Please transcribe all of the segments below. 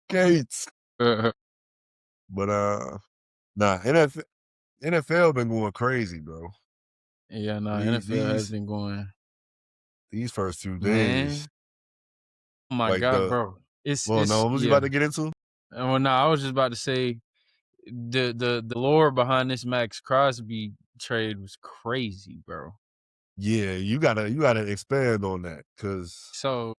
Gates. Uh, But nah, NFL been going crazy, bro. yeah, no, NFL has been going. These first 2 Man, days, oh my like God, bro. what was you about to get into? Well, no, I was just about to say the lore behind this Maxx Crosby trade was crazy, bro. Yeah, you gotta expand on that because So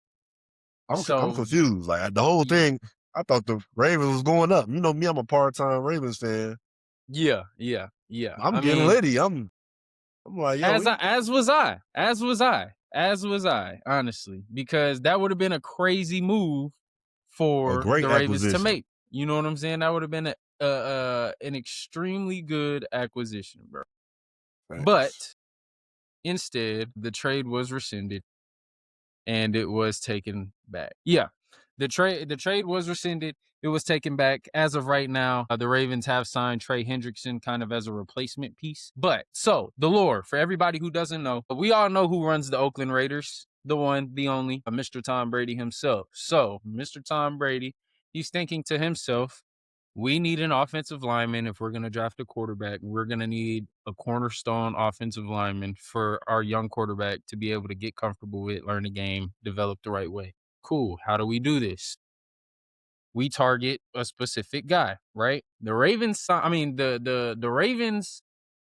I'm confused. Like the whole y- thing, I thought the Ravens was going up. You know me, I'm a part-time Ravens fan. yeah. I'm I getting mean, litty. I'm like, yo, as was I, honestly, because that would have been a crazy move a for great the Ravens to acquisition. make. You know what I'm saying? That would have been an extremely good acquisition, bro. Thanks. But instead, the trade was rescinded and it was taken back. Yeah. The trade was rescinded. It was taken back. As of right now, the Ravens have signed Trey Hendrickson kind of as a replacement piece. But so the lore for everybody who doesn't know, we all know who runs the Oakland Raiders. The one, the only, Mr. Tom Brady himself. So Mr. Tom Brady, he's thinking to himself, we need an offensive lineman if we're going to draft a quarterback. We're going to need a cornerstone offensive lineman for our young quarterback to be able to get comfortable with, learn the game, develop the right way. Cool. How do we do this? We target a specific guy, right? The Ravens, the Ravens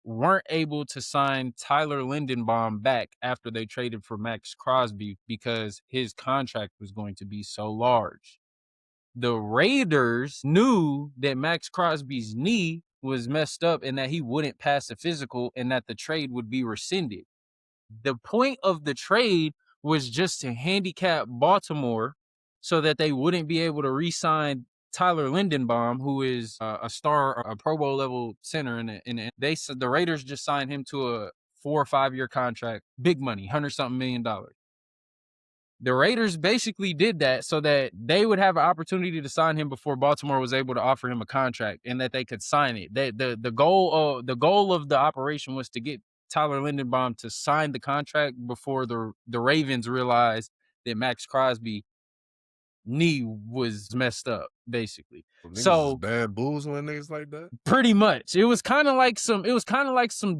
weren't able to sign Tyler Lindenbaum back after they traded for Maxx Crosby because his contract was going to be so large. The Raiders knew that Maxx Crosby's knee was messed up and that he wouldn't pass a physical and that the trade would be rescinded. The point of the trade was just to handicap Baltimore so that they wouldn't be able to re-sign Tyler Lindenbaum, who is a star, a Pro Bowl level center. And they said the Raiders just signed him to a 4 or 5 year contract, big money, $100-something million. The Raiders basically did that so that they would have an opportunity to sign him before Baltimore was able to offer him a contract and that they could sign it. The goal of the operation was to get Tyler Lindenbaum to sign the contract before the Ravens realized that Maxx Crosby knee was messed up, basically. So bamboozling niggas like that. Pretty much, it was kind of like some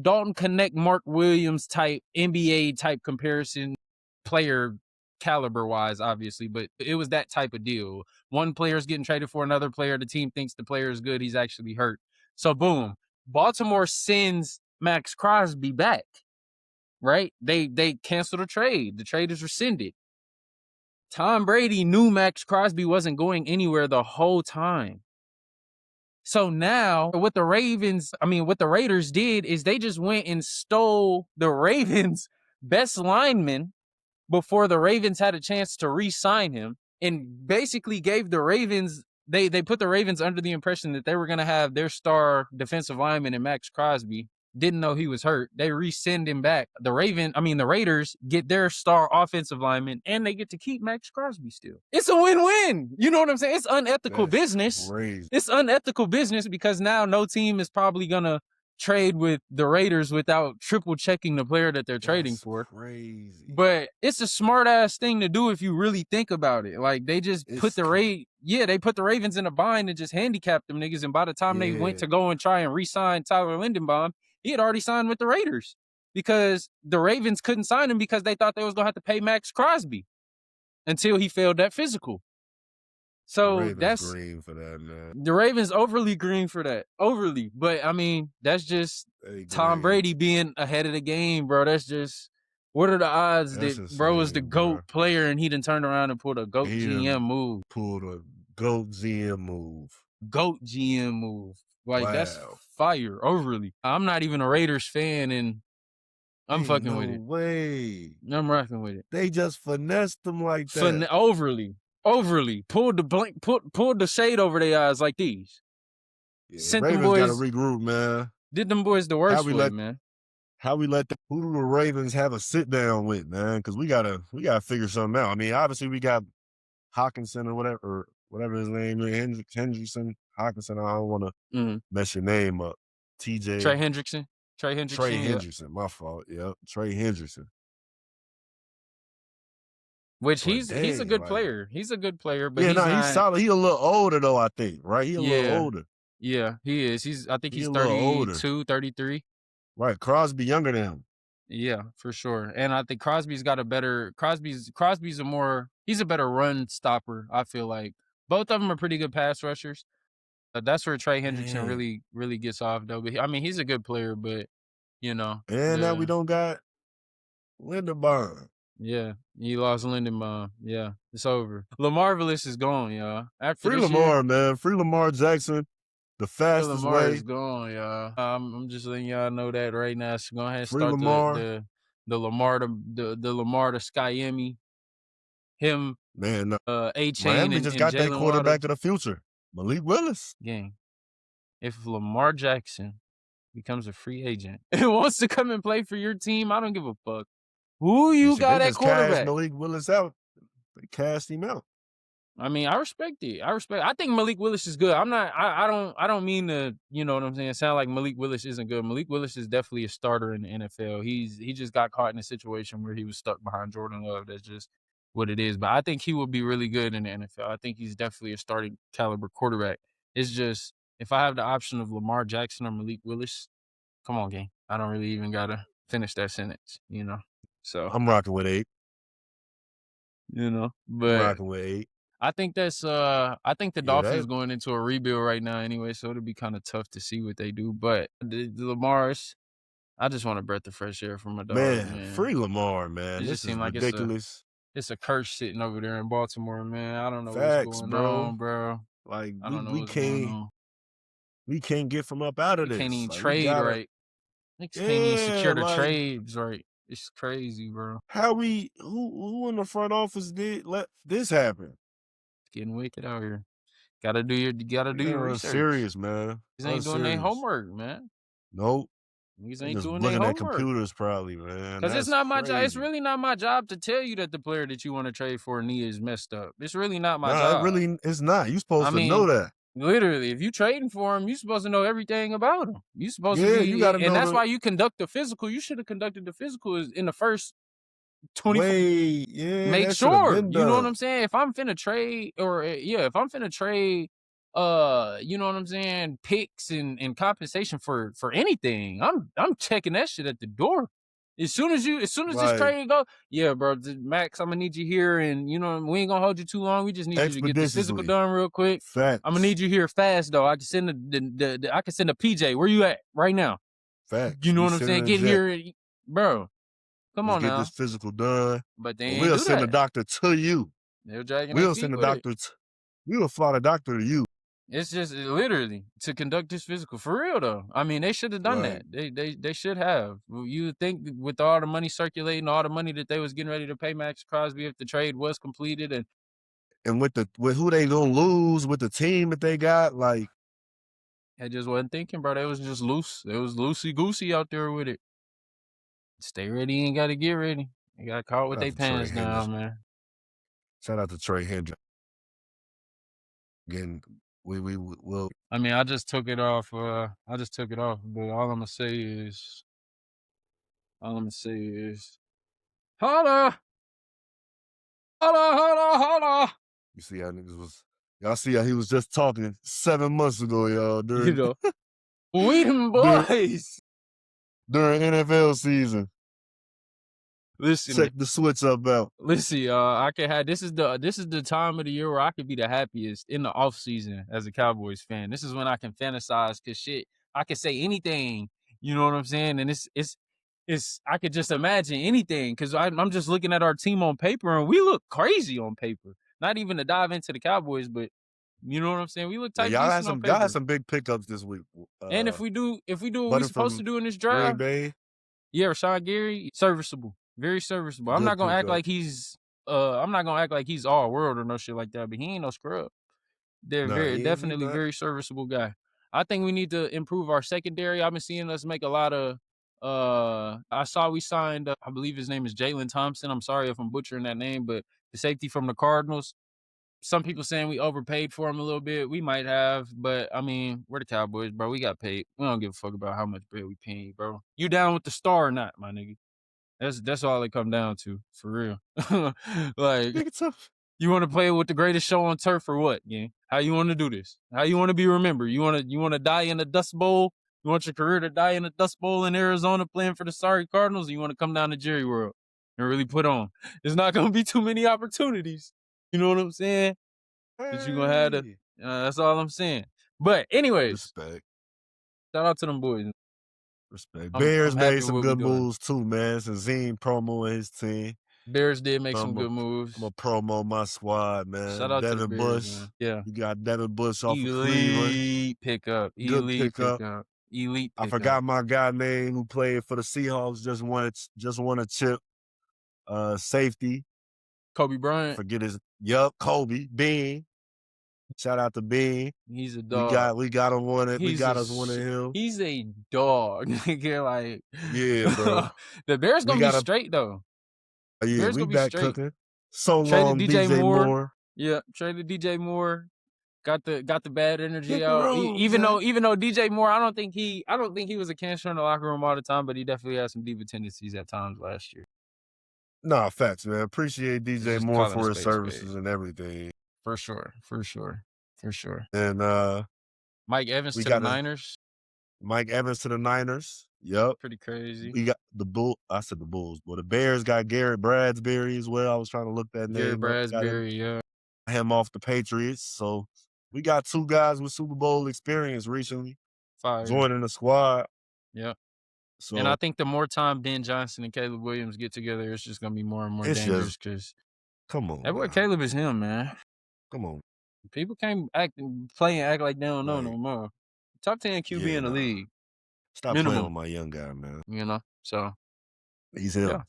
Dalton Connect, Mark Williams type NBA type comparison, player caliber wise, obviously, but it was that type of deal. One player's getting traded for another player. The team thinks the player is good. He's actually hurt. So boom, Baltimore sends Maxx Crosby back. Right? They cancel the trade. The trade is rescinded. Tom Brady knew Maxx Crosby wasn't going anywhere the whole time. So now what the Raiders did is they just went and stole the Ravens' best lineman before the Ravens had a chance to re-sign him, and basically gave the Ravens, they put the Ravens under the impression that they were going to have their star defensive lineman in Maxx Crosby. Didn't know he was hurt. They resend him back. The Raiders get their star offensive lineman and they get to keep Maxx Crosby still. It's a win-win. You know what I'm saying? It's unethical business. Crazy. It's unethical business because now no team is probably going to trade with the Raiders without triple checking the player that they're trading for. Crazy. But it's a smart ass thing to do if you really think about it. Like they just put the Ravens in a bind and just handicapped them niggas. And by the time they went to go and try and re-sign Tyler Lindenbaum, he had already signed with the Raiders because the Ravens couldn't sign him because they thought they was gonna have to pay Maxx Crosby until he failed that physical. So that's green for that, man. The Ravens overly green for that. Overly. But I mean, that's just Tom Brady being ahead of the game, bro. That's just, what are the odds that bro is the GOAT player and he done turned around and pulled a GOAT GM move? Pulled a GOAT GM move. GOAT GM move. Like, that's fire. Overly. I'm not even a Raiders fan and I'm fucking with it. No way. I'm rocking with it. They just finessed them like that. Overly. Pulled the shade over their eyes like these. Yeah, sent Ravens them boys, gotta regroup, man. Did them boys the worst way, man. Who do the Ravens have a sit down with, man? Because we gotta figure something out. I mean, obviously we got Hawkinson or whatever his name is, Hendrickson, Hawkinson. I don't want to mess your name up. Trey Hendrickson. Trey Hendrickson. My fault. Yep, Trey Hendrickson. Which But he's a dang, good like, player. He's a good player, but yeah, he's no, he's not. solid. He a little older though, I think, right? He a little Yeah. older. Yeah, he is. I think He he's a little older. 32, 33. Right. Crosby younger than him. Yeah, for sure. And I think Crosby's got a better Crosby's a more he's a better run stopper, I feel like. Both of them are pretty good pass rushers. That's where Trey Hendrickson Man. really gets off though. But I mean, he's a good player, but you know, And now we don't got Linderbaum. yeah, he lost Lindenbaum. Yeah, it's over. Lamarvelous is gone, y'all. After Free this year, Lamar, man. Free Lamar Jackson. The fastest Lamar way. is gone, y'all. I'm just letting y'all know that right now. So go ahead and Free start Lamar. the Lamar the Lamar to Skyemi. Him, Man, A-Chain Miami just and got that Jalen Waddle. quarterback of the future. Malik Willis. Gang. If Lamar Jackson becomes a free agent and wants to come and play for your team, I don't give a fuck who you See, got they at just cashed quarterback. Malik Willis out. They cast him out. I mean, I respect it. I think Malik Willis is good. I don't mean to, you know what I'm saying, sound like Malik Willis isn't good. Malik Willis is definitely a starter in the NFL. He just got caught in a situation where he was stuck behind Jordan Love. That's just what it is. But I think he would be really good in the NFL. I think he's definitely a starting caliber quarterback. It's just if I have the option of Lamar Jackson or Malik Willis, come on, gang. I don't really even gotta finish that sentence, you know. So I'm rocking with 8. I'm But rocking with 8. I think that's I think the Yeah, Dolphins going into a rebuild right now anyway, so it'll be kind of tough to see what they do. But the Lamar's, I just want a breath of fresh air from my dog, man. Free Lamar, man. It This just is seems like ridiculous. it's a curse sitting over there in Baltimore, man. I don't know Facts, what's going bro. on, bro. Like I don't know what's going on. we can't get from up out of We this. can't even Like, trade right. Niggas can't even secure the like, trades right. It's crazy, bro. How who in the front office did let this happen? It's getting wicked out here. Gotta do your research. Serious, man. Niggas ain't doing their homework, man. Nope. Niggas ain't Just doing their looking homework. at computers, probably, man. Because it's not my job. It's really not my job to tell you that the player that you want to trade for knee is messed up. It's really not my job. It's not. You're supposed to know that. Literally, if you trading for him, you're supposed to know everything about him. You supposed to be, you gotta know. And that's why you conduct the physical. You should have conducted the physical in the first 24. Make sure. You know what I'm saying? If I'm finna trade, if I'm finna trade, you know what I'm saying, picks and compensation for anything, I'm checking that shit at the door. As soon as this trade go, yeah, bro, Max, I'm gonna need you here, and we ain't gonna hold you too long. We just need you to get the physical done real quick. Facts. I'm gonna need you here fast though. I can send I can send a PJ. Where you at right now? Facts. You know what I'm saying? Get here, bro. Come on now. Get this physical done. But they we'll send the doctor to you. We'll send the doctor. We'll fly the doctor to you. It's just literally to conduct this physical for real though. I mean, they should have done that. They should have. You would think with all the money circulating, all the money that they was getting ready to pay Maxx Crosby if the trade was completed, and with who they gonna lose, with the team that they got, like I just wasn't thinking, bro. They was just loose. It was loosey goosey out there with it. Stay ready and gotta get ready. They got caught with their pants down, man. Shout out to Trey Hendrickson. Again, we will. I mean, I just took it off. But all I'm gonna say is, holla. You see how niggas was. Y'all see how he was just talking 7 months ago, y'all. During, we them boys during NFL season. Listen, check the switch up out. Listen, I can have this is the time of the year where I could be the happiest in the off season as a Cowboys fan. This is when I can fantasize because shit, I can say anything. You know what I'm saying? And it's I could just imagine anything because I'm just looking at our team on paper and we look crazy on paper. Not even to dive into the Cowboys, but you know what I'm saying? We look tight. Y'all had some big pickups this week. And if we do what we're supposed to do in this draft, yeah, Rashawn Gary, serviceable. Very serviceable. I'm not gonna act like he's all world or no shit like that, but he ain't no scrub. They're definitely very serviceable guy. I think we need to improve our secondary. I've been seeing us make a lot of I saw we signed I believe his name is Jalen Thompson. I'm sorry if I'm butchering that name, but the safety from the Cardinals. Some people saying we overpaid for him a little bit. We might have, but I mean, we're the Cowboys, bro. We got paid. We don't give a fuck about how much bread we paying you, bro. You down with the star or not, my nigga? That's all it come down to, for real. Like, It's a you want to play with the greatest show on turf or what? Yeah. How you want to do this? How you want to be remembered? You want to die in the Dust Bowl? You want your career to die in the Dust Bowl in Arizona playing for the sorry Cardinals? Or you want to come down to Jerry World and really put on? There's not gonna be too many opportunities. You know what I'm saying? That you're gonna have to. hey. That's all I'm saying. But anyways, Respect. shout out to them boys. Respect. I'm Bears happy made with some what we good doing. moves too, man. Zine promoing his team. Bears did make some I'm good moves. gonna promo my squad, Shout man. out to the Devin Bears, Bush. man. Yeah. You got Devin Bush off of Cleveland. Elite pickup. Good Elite pickup. pickup. Elite I pickup. forgot my guy name who played for the Seahawks. Just won a chip. Safety. Kobe Bryant. Forget his. Yup, Kobe Bean. Shout out to Bean. He's a dog. We got him one. We got us one of him. He's a dog. Like, yeah, bro. The Bears gonna be straight though. Yeah, Bears we gonna be back straight. cooking. So Traded long, DJ Moore. Yeah, traded DJ Moore. Got the bad energy Hit out. road, even though DJ Moore, I don't think he was a cancer in the locker room all the time, but he definitely had some diva tendencies at times last year. Nah, facts, man. Appreciate DJ Moore for his services and everything. For sure. And Mike Evans to the Niners. Mike Evans to the Niners. Yup. Pretty crazy. We got I said the Bulls, but the Bears got Garrett Bradbury as well. I was trying to look that name up. Garrett Bradbury, yeah. Him off the Patriots. So we got two guys with Super Bowl experience recently joining the squad. Yeah. So, and I think the more time Ben Johnson and Caleb Williams get together, it's just gonna be more and more dangerous. Because come on, that boy Caleb is him, man. Come on. People can't play and act like they don't know no more. Top 10 QB in the league. Stop playing with my young guy, man. You know, so he's him. Yeah.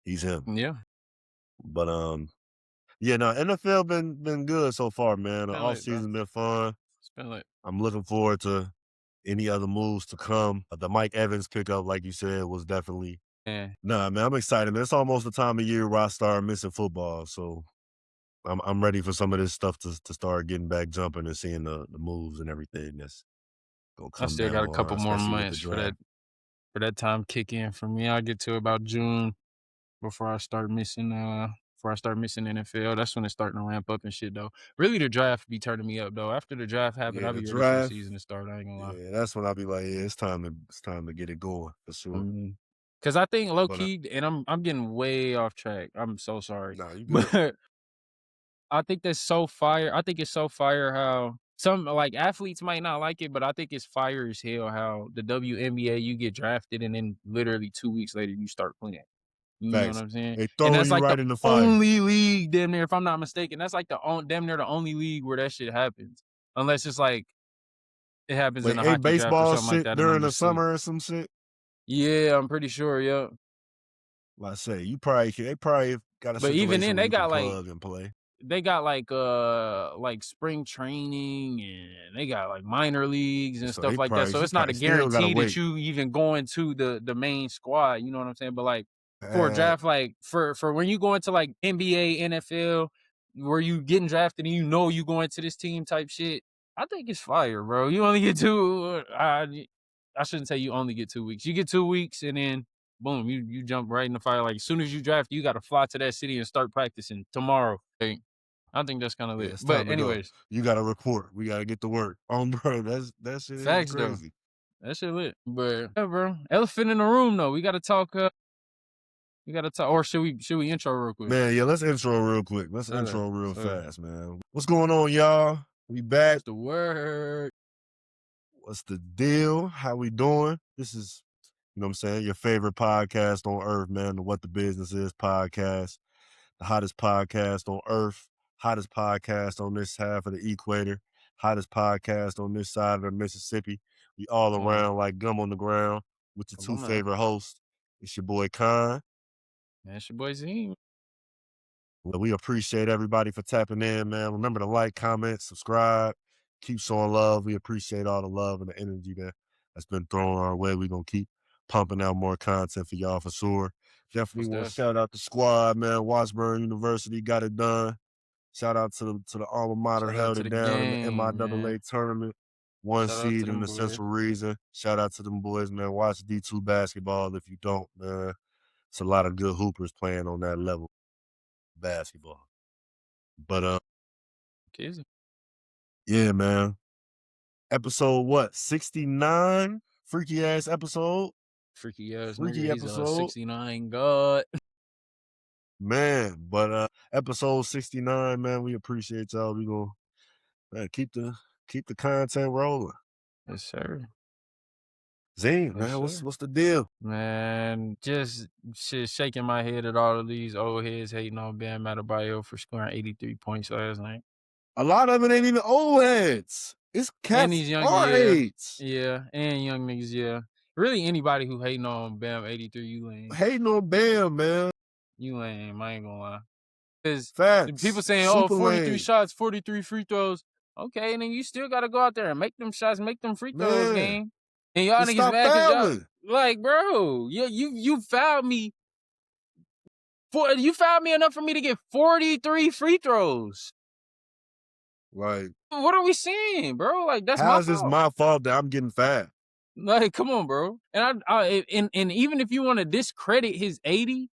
He's him. Yeah. But NFL been good so far, man. The offseason been fun. It's been lit. I'm looking forward to any other moves to come. The Mike Evans pickup, like you said, was definitely. Yeah. Nah, man, I'm excited, man. It's almost the time of year where I start missing football, so I'm ready for some of this stuff to start getting back jumping and seeing the moves and everything that's gonna come. I still got a couple more months for that time kick in for me. I'll get to about June before I start missing NFL. That's when it's starting to ramp up and shit though. Really the draft be turning me up though. After the draft happened, I'll be ready for the season to start. I ain't gonna lie. Yeah, that's when I'll be like, yeah, it's time to get it going for sure. Cause I think low key, and I'm getting way off track. I'm so sorry. Nah, you good. But I think that's so fire. I think it's so fire how some like athletes might not like it, but I think it's fire as hell how the WNBA you get drafted and then literally 2 weeks later you start playing. You know what I'm saying? They throw and that's you like right the in the fire. only league damn near, if I'm not mistaken, that's like damn near the only league where that shit happens. Unless it's like it happens in a hockey baseball draft or something shit like that during the summer or some shit. Yeah, I'm pretty sure. Yeah. Like I say, they probably got a. But even then, they got plug and play. They got like spring training and they got like minor leagues and stuff like that. So it's not a guarantee that you even go into the main squad. You know what I'm saying? But like for a draft, like for when you go into like NBA, NFL, where you getting drafted and you know you going to this team type shit, I think it's fire, bro. You only get I shouldn't say you only get 2 weeks. You get 2 weeks and then boom, you jump right in the fire. Like as soon as you draft, you got to fly to that city and start practicing tomorrow. I think that's kind of lit. But anyways, you got to report. We got to get to work. Bro, that shit is crazy. Though. That shit lit. But yeah, bro, elephant in the room though. We got to talk. Or should we intro real quick? Man, yeah, let's intro real quick. Let's intro real fast, man. What's going on, y'all? We back. What's the word? What's the deal? How we doing? This is, you know what I'm saying, your favorite podcast on earth, man. The What the Business Is podcast. The hottest podcast on earth. Hottest podcast on this half of the equator. Hottest podcast on this side of the Mississippi. We all around like gum on the ground with your two favorite hosts. It's your boy Khan. Man, it's your boy Zine. Well, we appreciate everybody for tapping in, man. Remember to like, comment, subscribe. Keep showing love. We appreciate all the love and the energy that's been thrown our way. We're going to keep pumping out more content for y'all for sure. Definitely want to shout out the squad, man. Washburn University got it done. Shout out to the alma mater, held it down in the MIAA tournament. One seed in the Central Region. Shout out to them boys, man. Watch D2 basketball if you don't, man. it's a lot of good hoopers playing on that level of basketball. But Kids. yeah, man. Episode what? 69? Freaky ass episode. Freaky ass Freaky nigga. He's a episode. 69 god. Man, but episode 69, man, we appreciate y'all. We gonna keep the content rolling. Yes, sir. Zane, Yes, man, sir. what's the deal? Man, just shit shaking my head at all of these old heads hating on Bam Adebayo for scoring 83 points last night. A lot of it ain't even old heads. It's And cats these young, our age. yeah, and young niggas, yeah. Really, anybody who hating on Bam 83, you lame. Hating on Bam, man. You lame. I ain't gonna lie. Because Facts. people saying, Super 43 lame. shots, 43 free throws. Okay, and then you still got to go out there and make them shots, make them free throws, Man, game. And y'all just niggas stop mad because y'all, fouling. like, bro, you fouled me. You fouled me enough for me to get 43 free throws. Like, What are we seeing, bro? Like, that's my how's this fault. my fault that I'm getting fouled? Like, come on, bro. And and even if you want to discredit his 80,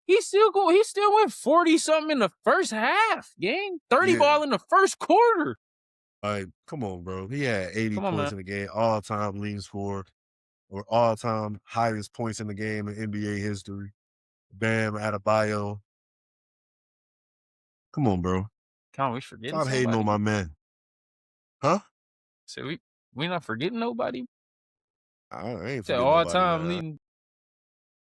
he still went 40 something in the first half, gang. 30 Yeah. ball in the first quarter. Like, come on, bro. He had 80 Come on, points man. in the game, all-time leading scorer, or all-time highest points in the game in NBA history. Bam Adebayo. Come on, bro. Can't we forgetting Stop hating somebody? on my man. Huh? So we not forgetting nobody? I ain't That forgetting all nobody, time man. leading.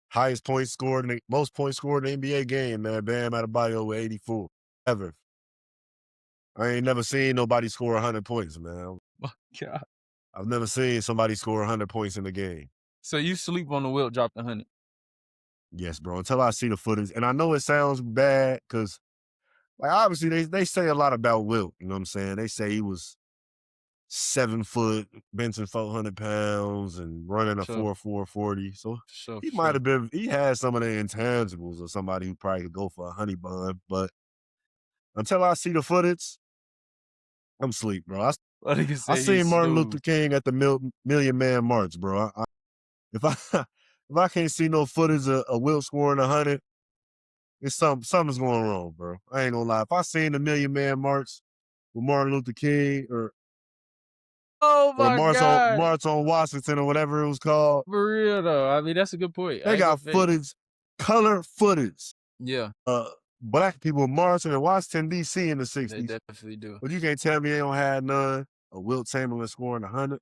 Highest points scored, most points scored in the NBA game, man. Bam Adebayo with 84. Ever. I ain't never seen nobody score 100 points, man. Oh, God. I've never seen somebody score 100 points in the game. So you sleep on the Wilt dropped 100. Yes, bro. Until I see the footage. And I know it sounds bad because, like, obviously they say a lot about Wilt. You know what I'm saying? They say he was 7 foot, benching 400 pounds and running a Sure. 4.4 40. So Sure, he sure. might have been, he had some of the intangibles of somebody who probably could go for a honey bun. But until I see the footage, I'm asleep, bro. I seen Martin Luther King at the Million Man March, bro. If I can't see no footage of Wilt scoring 100, it's something's going wrong, bro. I ain't gonna lie. If I seen the Million Man March with Martin Luther King or March on Washington or whatever it was called, for real though. I mean, that's a good point. they got footage, color footage. Yeah, Black people marching in Washington D.C. in the '60s. they definitely do. But you can't tell me they don't have none. A Wilt Chamberlain scoring 100.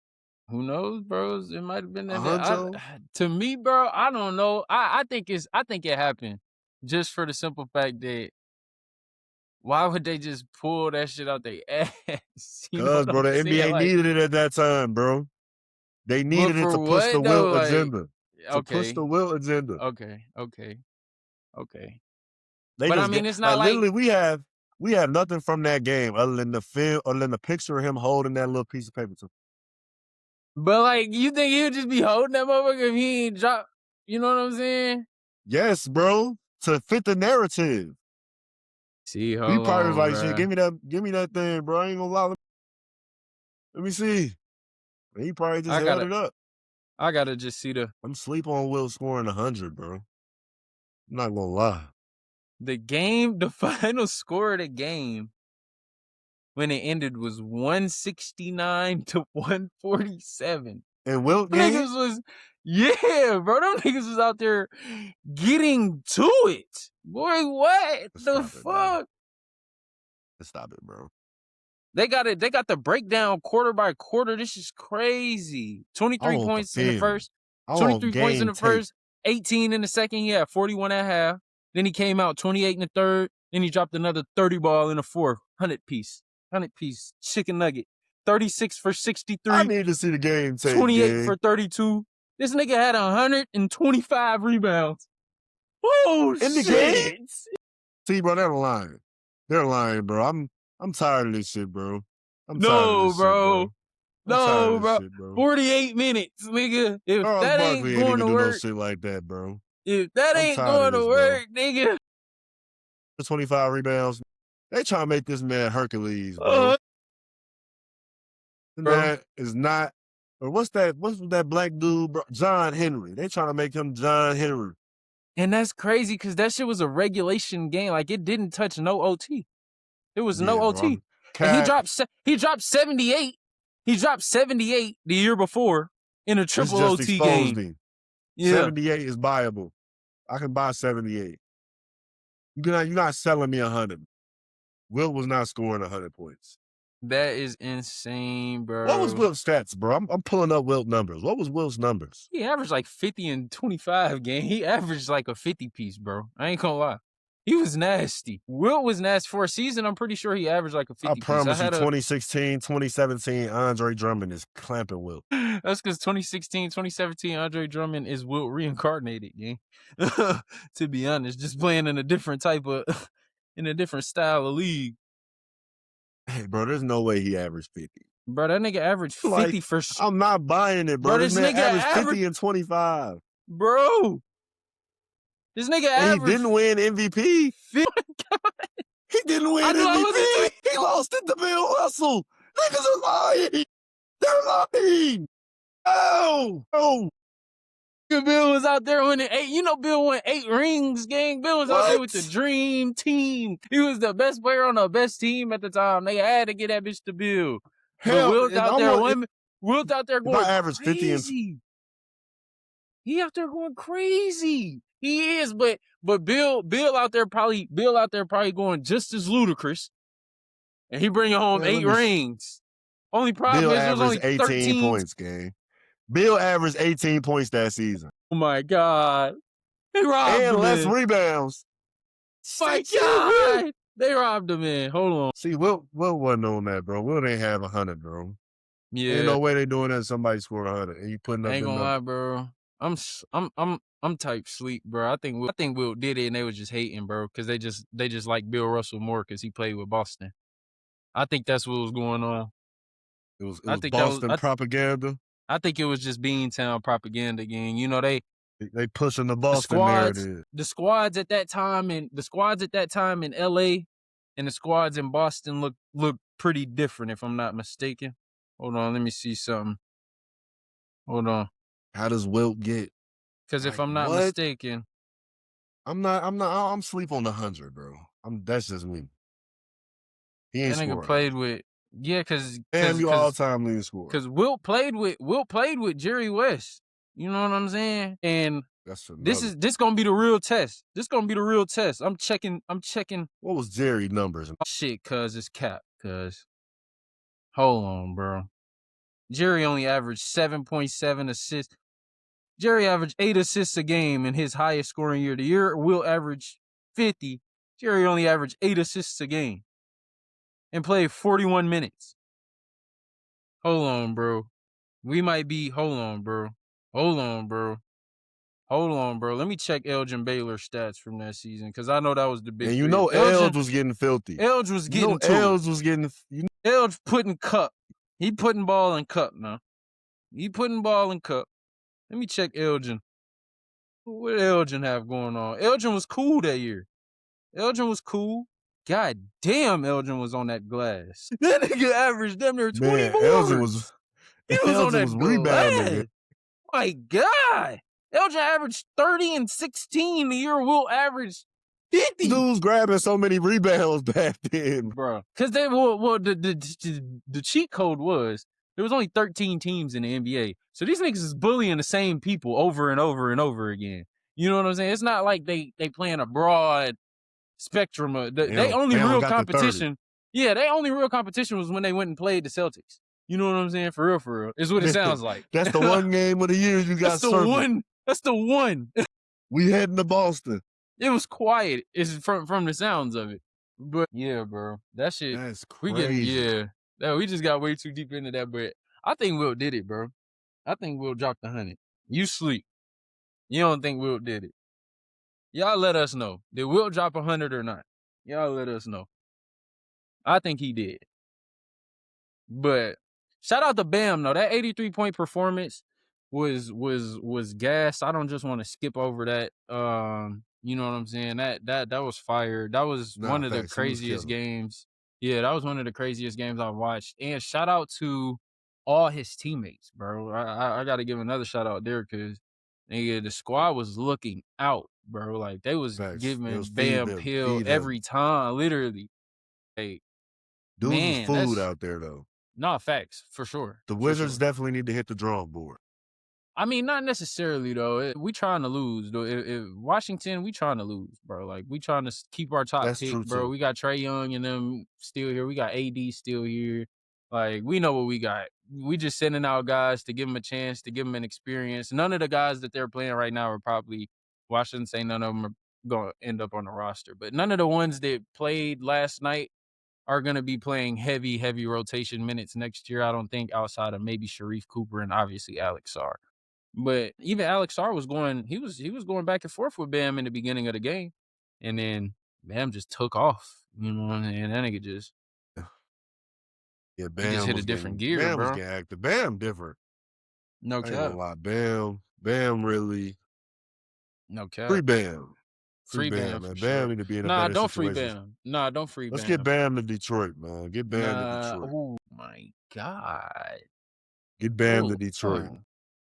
Who knows, bro? It might have been that. 100? To me, bro, I don't know. I think it happened just for the simple fact that why would they just pull that shit out their ass? Because, bro, the NBA needed it at that time, bro. They needed it to push the Wilt agenda. To push the Wilt agenda. Okay. They But just I mean, it's not like literally we have nothing from that game other than the film, other than the picture of him holding that little piece of paper. But like, you think he would just be holding that motherfucker if he ain't drop? You know what I'm saying? Yes, bro. To fit the narrative. See, He probably was like, shit, give me that thing, bro. I ain't gonna lie. Let me see. And he probably just held it up. I gotta just see I'm sleep on Wilt scoring 100, bro. I'm not gonna lie. the final score of the game when it ended was 169 to 147. And Wilt game? Niggas was, yeah, bro. Them niggas was out there getting to it. Boy, what the fuck? Stop it, bro. They got it. They got the breakdown quarter by quarter. This is crazy. 23 points in the first. 23 points in the first. 18 in the second. He had 41 at half. Then he came out 28 in the third. Then he dropped another 30 ball in the fourth. 100 piece chicken nugget. 36 for 63. I need to see the game tape. 28 for 32. This nigga had 125 rebounds. Oh, in the game? See, bro, they're lying. They're lying, bro. I'm tired of this shit, bro. No, bro. 48 minutes, nigga. If Charles that Barkley ain't going to work, no shit like that, bro. If that ain't going to work, nigga. 25 rebounds. They trying to make this man Hercules, bro. That is not. Or what's that black dude, bro? John Henry. They trying to make him John Henry. And that's crazy because that shit was a regulation game. Like, it didn't touch no OT. It was no Yeah, OT. bro. And he dropped 78. He dropped 78 the year before in a This triple just OT exposed game. him. Yeah. 78 is buyable. I can buy 78. You're not selling me 100. Wilt was not scoring 100 points. That is insane, bro. What was Wilt's stats, bro? I'm pulling up Wilt numbers. What was Wilt's numbers? He averaged like 50 and 25 game. He averaged like a 50 piece, bro. I ain't gonna lie. He was nasty. Wilt was nasty. For a season, I'm pretty sure he averaged like a 50 piece. I promise you, 2016, 2017, Andre Drummond is clamping Wilt. That's because 2016, 2017, Andre Drummond is Wilt reincarnated, gang. To be honest, just playing in a different type of, in a different style of league. Hey, bro, there's no way he averaged 50. Bro, that nigga averaged 50 Like, for I'm not buying it, bro. This man averaged 50 and 25. Bro. This nigga averaged. He didn't win MVP. He didn't win MVP. He lost it to Bill Russell. Niggas are lying. They're lying. Oh. Bill was out there winning 8. You know, Bill won 8 rings, gang. Bill was out there with the dream team. He was the best player on the best team at the time. They had to get that bitch to Bill. Hell, Wilt out there going I average 50 and he out there going crazy. He is, but Bill out there probably going just as ludicrous. And he bringing home 8 rings. Only problem Bill is it was only 18 13 points, gang. Bill averaged 18 points that season. Oh my God. They robbed him. And less rebounds. My God. They robbed him, man. Hold on. See, Wilt wasn't on that, bro. Wilt ain't have 100, bro. Yeah. Ain't no way they doing that. Somebody scored 100 and you putting up. I ain't gonna lie, bro. I'm type sleep, bro. I think Wilt did it and they was just hating, bro, because they just like Bill Russell more because he played with Boston. I think that's what was going on. It was Boston propaganda. I think it was just Beantown propaganda, gang. You know, they pushing the Boston narrative. The squads at that time in LA and the squads in Boston look pretty different, if I'm not mistaken. Hold on, let me see something. Hold on. How does Wilt get? Because if I'm not mistaken, I'm sleep on 100, bro. That's just me. He ain't scoring. That nigga played with because you all-time leading scorer. Because Wilt played with Jerry West. You know what I'm saying? And this gonna be the real test. This gonna be the real test. I'm checking. What was Jerry numbers? Shit, cuz it's cap. Cuz hold on, bro. Jerry only averaged 7.7 assists. Jerry averaged 8 assists a game in his highest scoring year. The year Wilt averaged 50. Jerry only averaged 8 assists a game and played 41 minutes. Hold on, bro. Hold on, bro. Let me check Elgin Baylor's stats from that season because I know that was the big. And you know Elge was getting filthy. Elge was getting Elge putting cup. He putting ball in cup now. Let me check Elgin. What did Elgin have going on? Elgin was cool that year. Elgin was cool. God damn, Elgin was on that glass. That nigga averaged damn near 20 boards. Elgin was on that rebounding. My God. Elgin averaged 30 and 16 the year Wilt averaged 50. Dudes grabbing so many rebounds back then, bro. Because the cheat code was there was only 13 teams in the NBA. So these niggas is bullying the same people over and over and over again. You know what I'm saying? It's not like they playing a broad spectrum of they only real competition. Yeah, they only real competition was when they went and played the Celtics. You know what I'm saying? For real. Is what it sounds like. That's the one game of the year you got circled. That's the one. We heading to Boston. It was quiet. It's from the sounds of it. But yeah, bro. That shit. That's crazy. We just got way too deep into that, but I think Wilt did it, bro. I think Wilt dropped 100. You sleep. You don't think Wilt did it. Y'all let us know. Did Wilt drop 100 or not? Y'all let us know. I think he did. But shout out to Bam, though. That 83-point performance was gas. I don't just want to skip over that. You know what I'm saying? That was fire. That was one of the craziest games. Yeah, that was one of the craziest games I've watched. And shout out to all his teammates, bro. I got to give another shout out there because the squad was looking out. bro. Like they was Facts. It giving was feed Bam them, pill feed them. every time, literally. Like, Dudes was man, food that's out there though. not facts for sure. The For Wizards sure. definitely need to hit the drawing board. I mean, not necessarily though. We trying to lose though. If Washington, we trying to lose, bro. Like we trying to keep our top That's pick, true bro. too. We got Trae Young and them still here. We got AD still here. Like we know what we got. We just sending out guys to give them a chance, to give them an experience. None of the guys that they're playing right now are probably. Well, I shouldn't say none of them are going to end up on the roster, but none of the ones that played last night are going to be playing heavy rotation minutes next year. I don't think outside of maybe Sharif Cooper and obviously Alex Sarr. But even Alex Sarr was going, he was going back and forth with Bam in the beginning of the game. And then Bam just took off. You know what I'm saying? That nigga just Yeah, he just hit a different gear, Bam was bro. getting active. Bam different. No I ain't cap. gonna lie. Bam really No cap. free Bam. Free Bam, man. for Bam sure. need to be in a Nah, better don't free situation. Bam. Nah, don't free Let's Bam. get Bam to Detroit, man. Get Bam to Nah, Detroit. oh my God. Get Bam to Hold Detroit. on.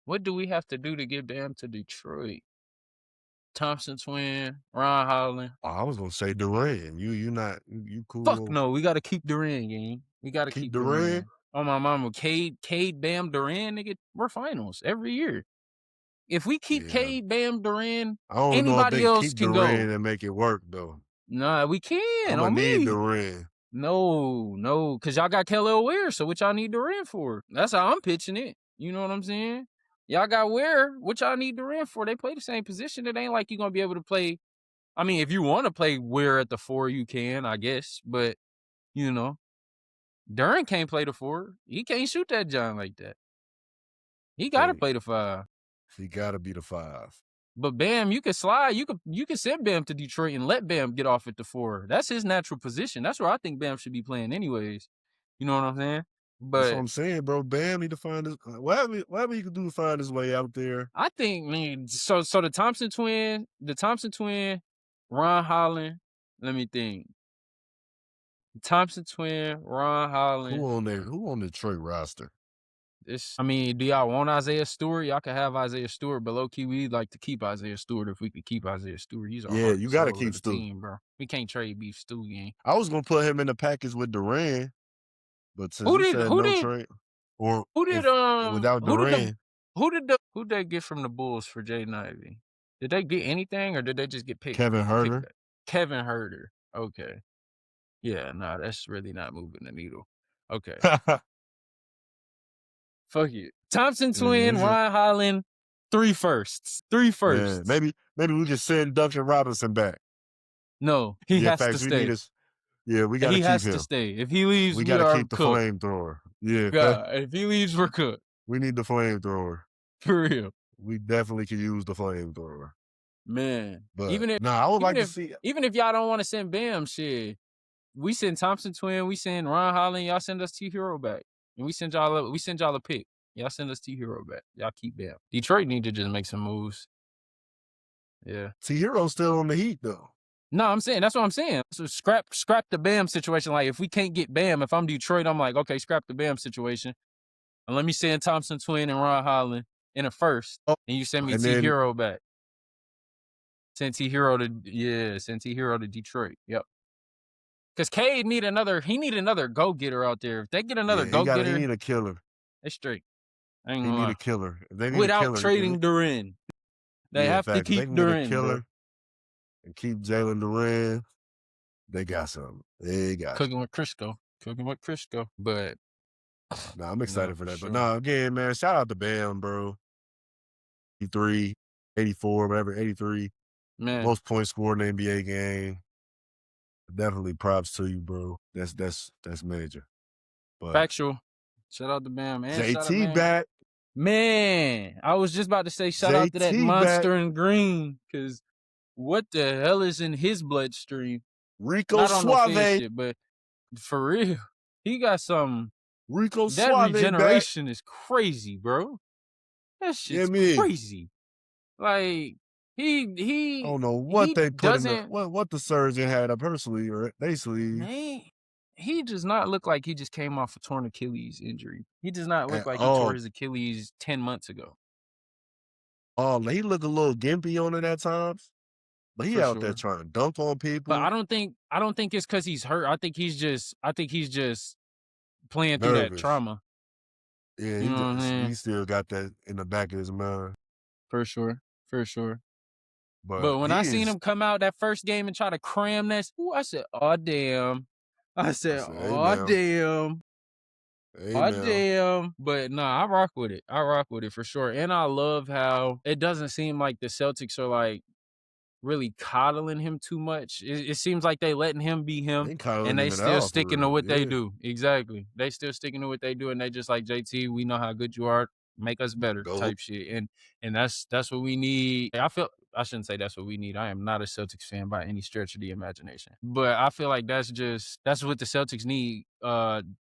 What do we have to do to get Bam to Detroit? Thompson twin, Ron Holland. Oh, I was gonna say Durant. You cool? Fuck no, we gotta keep Durant, gang. We gotta keep Durant. Durant. Oh my mama, Cade, Bam, Durant, nigga, we're finals every year. If we keep Cade, Bam, Durant, I don't anybody know if they else keep can Durant go. and make it work though. Nah, we can. I'm gonna need Durant. No, because y'all got Kelly Ware, so what y'all need Durant for? That's how I'm pitching it. You know what I'm saying? Y'all got Ware, what y'all need Durant for? They play the same position. It ain't like you're gonna be able to play. I mean, if you want to play Ware at the 4, you can, I guess. But, you know, Durant can't play the 4. He can't shoot that John like that. He got to play the 5. He got to be the 5. But Bam, you can slide. You can send Bam to Detroit and let Bam get off at the 4. That's his natural position. That's where I think Bam should be playing anyways. You know what I'm saying? But that's what I'm saying, bro. Bam need to find his whatever he can do to find his way out there. I think, man, so the Thompson twin, Ron Holland, let me think. Thompson twin, Ron Holland. Who on the Detroit roster? I mean, do y'all want Isaiah Stewart? Y'all can have Isaiah Stewart, but low-key, we'd like to keep Isaiah Stewart if we could keep Isaiah Stewart. He's our heart you and got to soul keep of the Stu. team, bro. We can't trade beef Stu, gang. I was going to put him in the package with Durant, but since you said no trade, or without Durant. Who'd they get from the Bulls for Jaden Ivey? Did they get anything, or did they just get picked? Kevin Huerter. Kevin Huerter. Okay. Yeah, nah, that's really not moving the needle. Okay. Fuck you. Thompson twin, Ron Holland, 3 firsts. 3 firsts. Yeah, maybe we just send Duncan Robinson back. No, he has to stay. We got to keep him. He has to stay. If he leaves, we got to keep the cooked. flamethrower. Yeah. God, if he leaves, we're cooked. We need the flamethrower. For real. We definitely could use the flamethrower. Man. But I would like to see. Even if y'all don't want to send Bam, shit, we send Thompson twin, we send Ron Holland, y'all send us T Hero back. And we send y'all a pick. Y'all send us T Hero back. Y'all keep Bam. Detroit need to just make some moves. Yeah. T Hero's still on the Heat though. No, I'm saying that's what I'm saying. So scrap the Bam situation. Like if we can't get Bam, if I'm Detroit, I'm like, okay, scrap the Bam situation. And let me send Thompson twin and Ron Holland in a first. And you send me T Hero back. Send T Hero to Detroit. Yep. Because Cade need another go-getter out there. If they get another go-getter, he need a killer. It's straight. He need a killer. Without trading Durant. They have to keep Durant, bro. And keep Jalen Durant. They got something. They got Cooking with Crisco. But I'm excited for that. Sure. But again, man, shout out to Bam, bro. 83, 84, whatever, 83. Man. Most points scored in the NBA game. Definitely props to you, bro. That's major. But factual. Shout out to Bam, man. JT back. Man, I was just about to say shout out to that monster in green, because what the hell is in his bloodstream? Rico Suave. But for real, he got some. Rico that Suave regeneration back. Is crazy, bro. That shit's crazy. Like he I don't know what they put in what the surgeon had up her sleeve or they sleeve. Man, he does not look like he just came off a torn Achilles injury. He does not look like he tore his Achilles 10 months ago. Oh, he looked a little gimpy on it at times. But he for out there sure. trying to dunk on But people. I don't think it's because he's hurt. I think he's just playing through that Nervous. trauma. Yeah, You he know what I'm just saying? he still got that in the back of his mind. For sure. For sure. But But when I he seen is him come out that first game and try to cram that, ooh, I said, "Oh damn!" I I said, said, hey "Oh now. damn, Hey oh now. damn." But nah, I rock with it. I rock with it for sure. And I love how it doesn't seem like the Celtics are like really coddling him too much. It seems like they letting him be They him, ain't and coddling they him at still all for sticking to real. what they Yeah. do. Exactly, they still sticking to what they do, and they just like JT. We know how good you are. Make us better, Go. type shit. And that's what we need. I shouldn't say that's what we need. I am not a Celtics fan by any stretch of the imagination, but I feel like that's what the Celtics need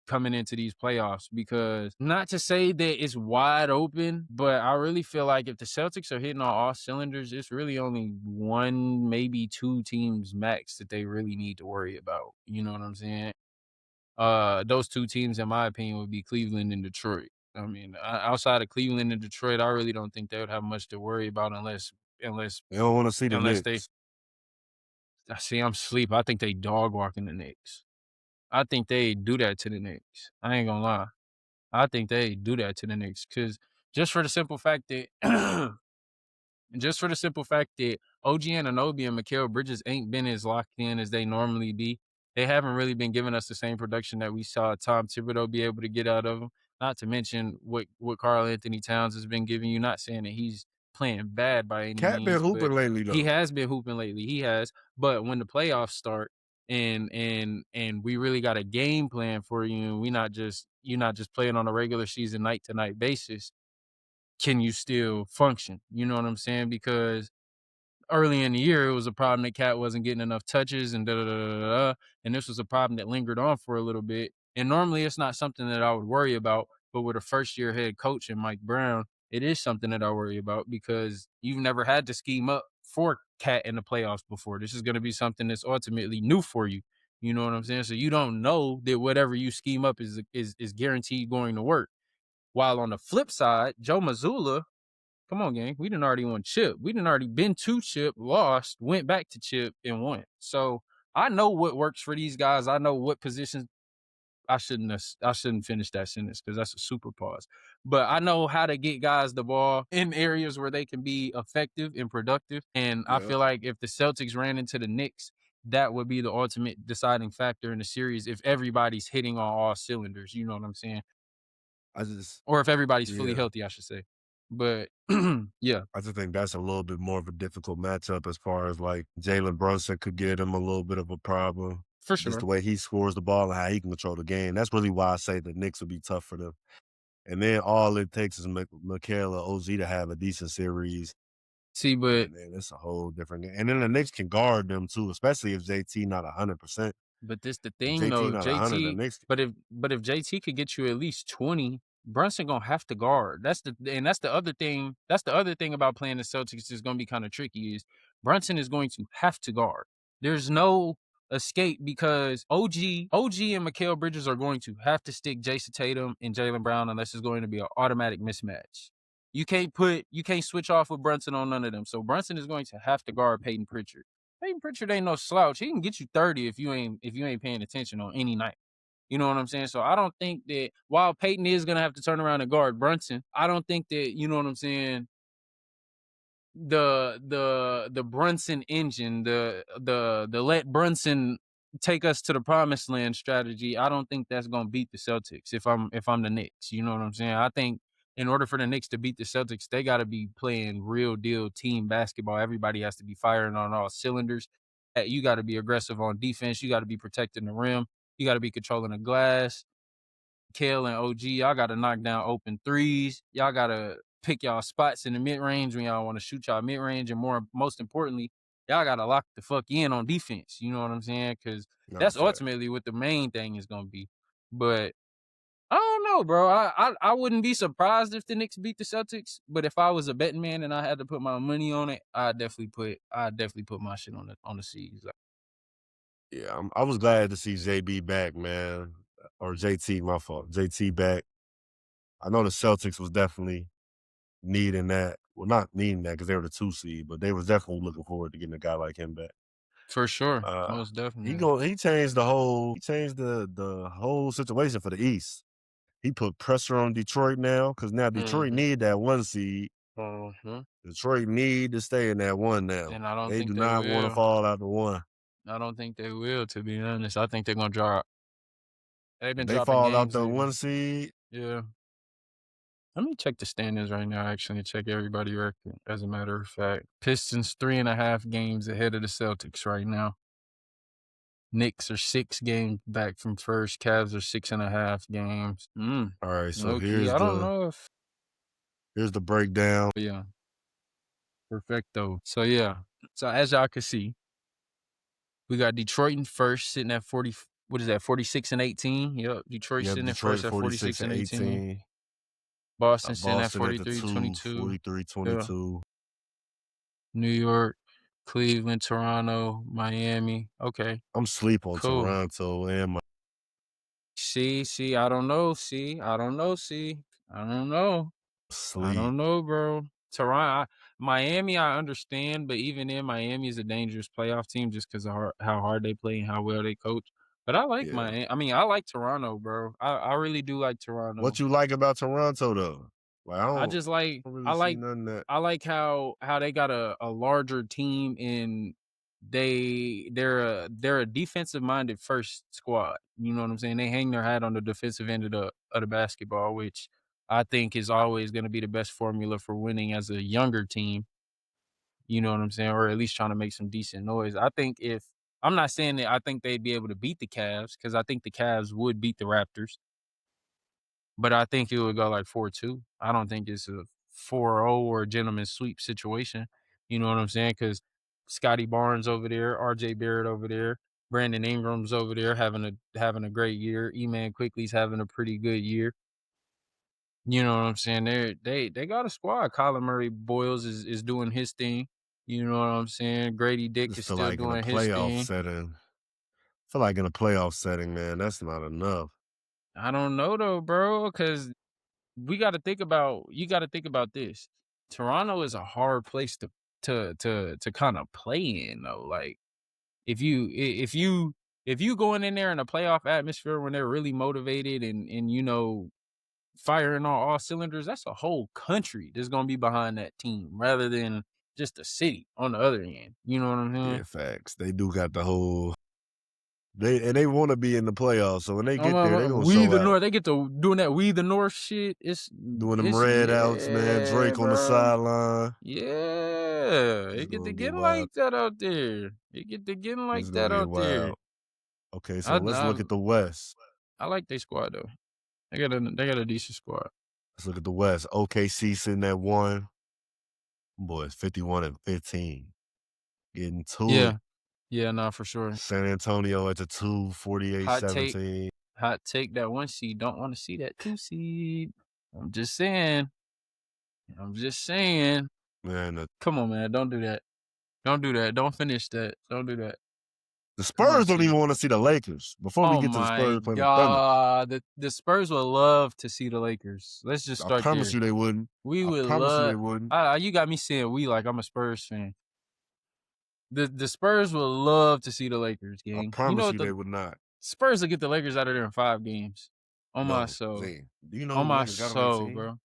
coming into these playoffs. Because not to say that it's wide open, but I really feel like if the Celtics are hitting on all cylinders, it's really only one, maybe two teams max that they really need to worry about. You know what I'm saying? Those two teams, in my opinion, would be Cleveland and Detroit. I mean, outside of Cleveland and Detroit, I really don't think they would have much to worry about unless They don't want to see the unless they Knicks. I see I'm sleep. I think they dog walking the Knicks. I think they do that to the Knicks. I ain't gonna lie. I think they do that to the Knicks because just for the simple fact that just for the simple fact that OG Anunoby and Mikal Bridges ain't been as locked in as they normally be. They haven't really been giving us the same production that we saw Tom Thibodeau be able to get out of them. Not to mention what Karl Anthony Towns has been giving you. Not saying that he's playing bad by any Cat been means, but hooping lately he though. has been hooping lately. He has. But when the playoffs start and we really got a game plan for you, and you're not just playing on a regular season night to night basis, can you still function? You know what I'm saying? Because early in the year, it was a problem that Cat wasn't getting enough touches and da da da da da. And this was a problem that lingered on for a little bit. And normally it's not something that I would worry about, but with a first year head coach and Mike Brown, it is something that I worry about because you've never had to scheme up for Cat in the playoffs before. This is going to be something that's ultimately new for you. You know what I'm saying? So you don't know that whatever you scheme up is guaranteed going to work. While on the flip side, Joe Mazzulla, come on, gang. We didn't already won chip. We didn't already been to chip, lost, went back to chip, and won. So I know what works for these guys. I know what positions. I shouldn't finish that sentence because that's a super pause. But I know how to get guys the ball in areas where they can be effective and productive. And I Yeah. feel like if the Celtics ran into the Knicks, that would be the ultimate deciding factor in the series if everybody's hitting on all cylinders. You know what I'm saying? I just Or if everybody's fully yeah. healthy, I should say. But yeah, I just think that's a little bit more of a difficult matchup as far as like Jalen Brunson could get him a little bit of a problem. for Just sure. the way he scores the ball and how he can control the game. That's really why I say the Knicks would be tough for them. And then all it takes is Mikal or OG to have a decent series. See, but And then it's a whole different game. And then the Knicks can guard them too, especially if JT not 100%. this the If thing JT though, not 100, the JT. Knicks But if JT could get you at least 20, Brunson gonna have to guard. That's the other thing. That's the other thing about playing the Celtics is gonna be kind of tricky is Brunson is going to have to guard. There's no escape because OG and Mikal Bridges are going to have to stick Jason Tatum and Jalen Brown unless it's going to be an automatic mismatch. You can't switch off with Brunson on none of them. So Brunson is going to have to guard Peyton Pritchard. Peyton Pritchard ain't no slouch. He can get you 30 if you ain't paying attention on any night. You know what I'm saying? So I don't think that while Peyton is gonna have to turn around and guard Brunson, I don't think that, you know what I'm saying, the Brunson engine, the let Brunson take us to the promised land strategy, I don't think that's gonna beat the Celtics if I'm the Knicks. You know what I'm saying? I think in order for the Knicks to beat the Celtics, they gotta be playing real deal team basketball. Everybody has to be firing on all cylinders. You gotta be aggressive on defense, you gotta be protecting the rim, you gotta be controlling the glass. Kale and OG, y'all gotta knock down open threes. Y'all gotta pick y'all spots in the mid range when y'all want to shoot y'all mid range, and most importantly, y'all gotta lock the fuck in on defense. You know what I'm saying? Because not a that's fact. ultimately what the main thing is gonna be. But I don't know, bro. I wouldn't be surprised if the Knicks beat the Celtics. But if I was a betting man and I had to put my money on it, I'd definitely put my shit on the C's. Like, Yeah, I was glad to see JB back, man. Or JT, my fault. JT back. I know the Celtics was definitely needing that. Well, not needing that because they were the 2 seed, but they was definitely looking forward to getting a guy like him back. For sure. Most definitely. He changed the whole situation for the East. He put pressure on Detroit now because now Detroit need that 1 seed. Detroit need to stay in that 1 now. And I don't They think do they not want to will. fall out the 1. I don't think they will, to be honest. I think they're gonna drop. They've been They dropping fall out games the lately. 1 seed. Yeah. Let me check the standings right now, actually, and check everybody's record, as a matter of fact. Pistons 3.5 games ahead of the Celtics right now. Knicks are 6 games back from first. Cavs are 6.5 games. All right, so I don't know if... here's the breakdown. Yeah. Perfecto. So, yeah. So, as y'all can see, we got Detroit in first, sitting at 40... What is that, 46 and 18? Yep, Detroit sitting in first at 46 and 18. Boston sitting at 43-22. New York, Cleveland, Toronto, Miami. Okay. I'm sleep on Cool. Toronto and my See, I don't know. I don't know. sleep. I don't know, bro. Toronto, Miami, I understand, but even then, Miami is a dangerous playoff team just because of how hard they play and how well they coach. But I like Miami. I mean, I like Toronto, bro. I really do like Toronto. What you like about Toronto though? Like, I just like I like none of that. I like how they got a larger team and they're a defensive minded first squad. You know what I'm saying? They hang their hat on the defensive end of the basketball, which I think is always going to be the best formula for winning as a younger team. You know what I'm saying? Or at least trying to make some decent noise. I'm not saying that I think they'd be able to beat the Cavs, because I think the Cavs would beat the Raptors. But I think it would go like 4-2. I don't think it's a 4-0 or a gentleman's sweep situation. You know what I'm saying? Because Scotty Barnes over there, RJ Barrett over there, Brandon Ingram's over there having a great year. E-Man Quickly's having a pretty good year. You know what I'm saying? They got a squad. Colin Murray Boyles is doing his thing. You know what I'm saying? Grady Dick is still doing his thing. I feel like in a playoff setting, man, that's not enough. I don't know though, bro, because you got to think about this. Toronto is a hard place to kind of play in though. Like if you going in there in a playoff atmosphere when they're really motivated and you know firing on all cylinders, that's a whole country that's gonna be behind that team rather than just a city on the other end. You know what I'm saying? Yeah, facts. They do got the whole. They want to be in the playoffs, so when they get there, they gonna We show the out. North. They get to doing that We the North shit. It's doing them red outs, man. Drake on the sideline. Yeah, it get to getting like that out there. Okay, so let's look at the West. I like their squad though. They got a decent squad. Let's look at the West. OKC sitting at 1. Boys, 51 and 15. Getting to it. Yeah, nah, for sure. San Antonio at the 2, 48-17. Hot take, that 1 seed don't want to see that 2 seed. I'm just saying. Man, come on, man. Don't do that. Don't finish that. Don't do that. The Spurs don't even want to see the Lakers. Before we get to the Spurs playing the Thunder. The Spurs would love to see the Lakers. Let's just start there. I promise you they wouldn't. You got me saying we like I'm a Spurs fan. The Spurs would love to see the Lakers, gang. I promise you they would not. Spurs will get the Lakers out of there in 5 games. My soul. Do you know on who my Lakers got soul, on their team? bro.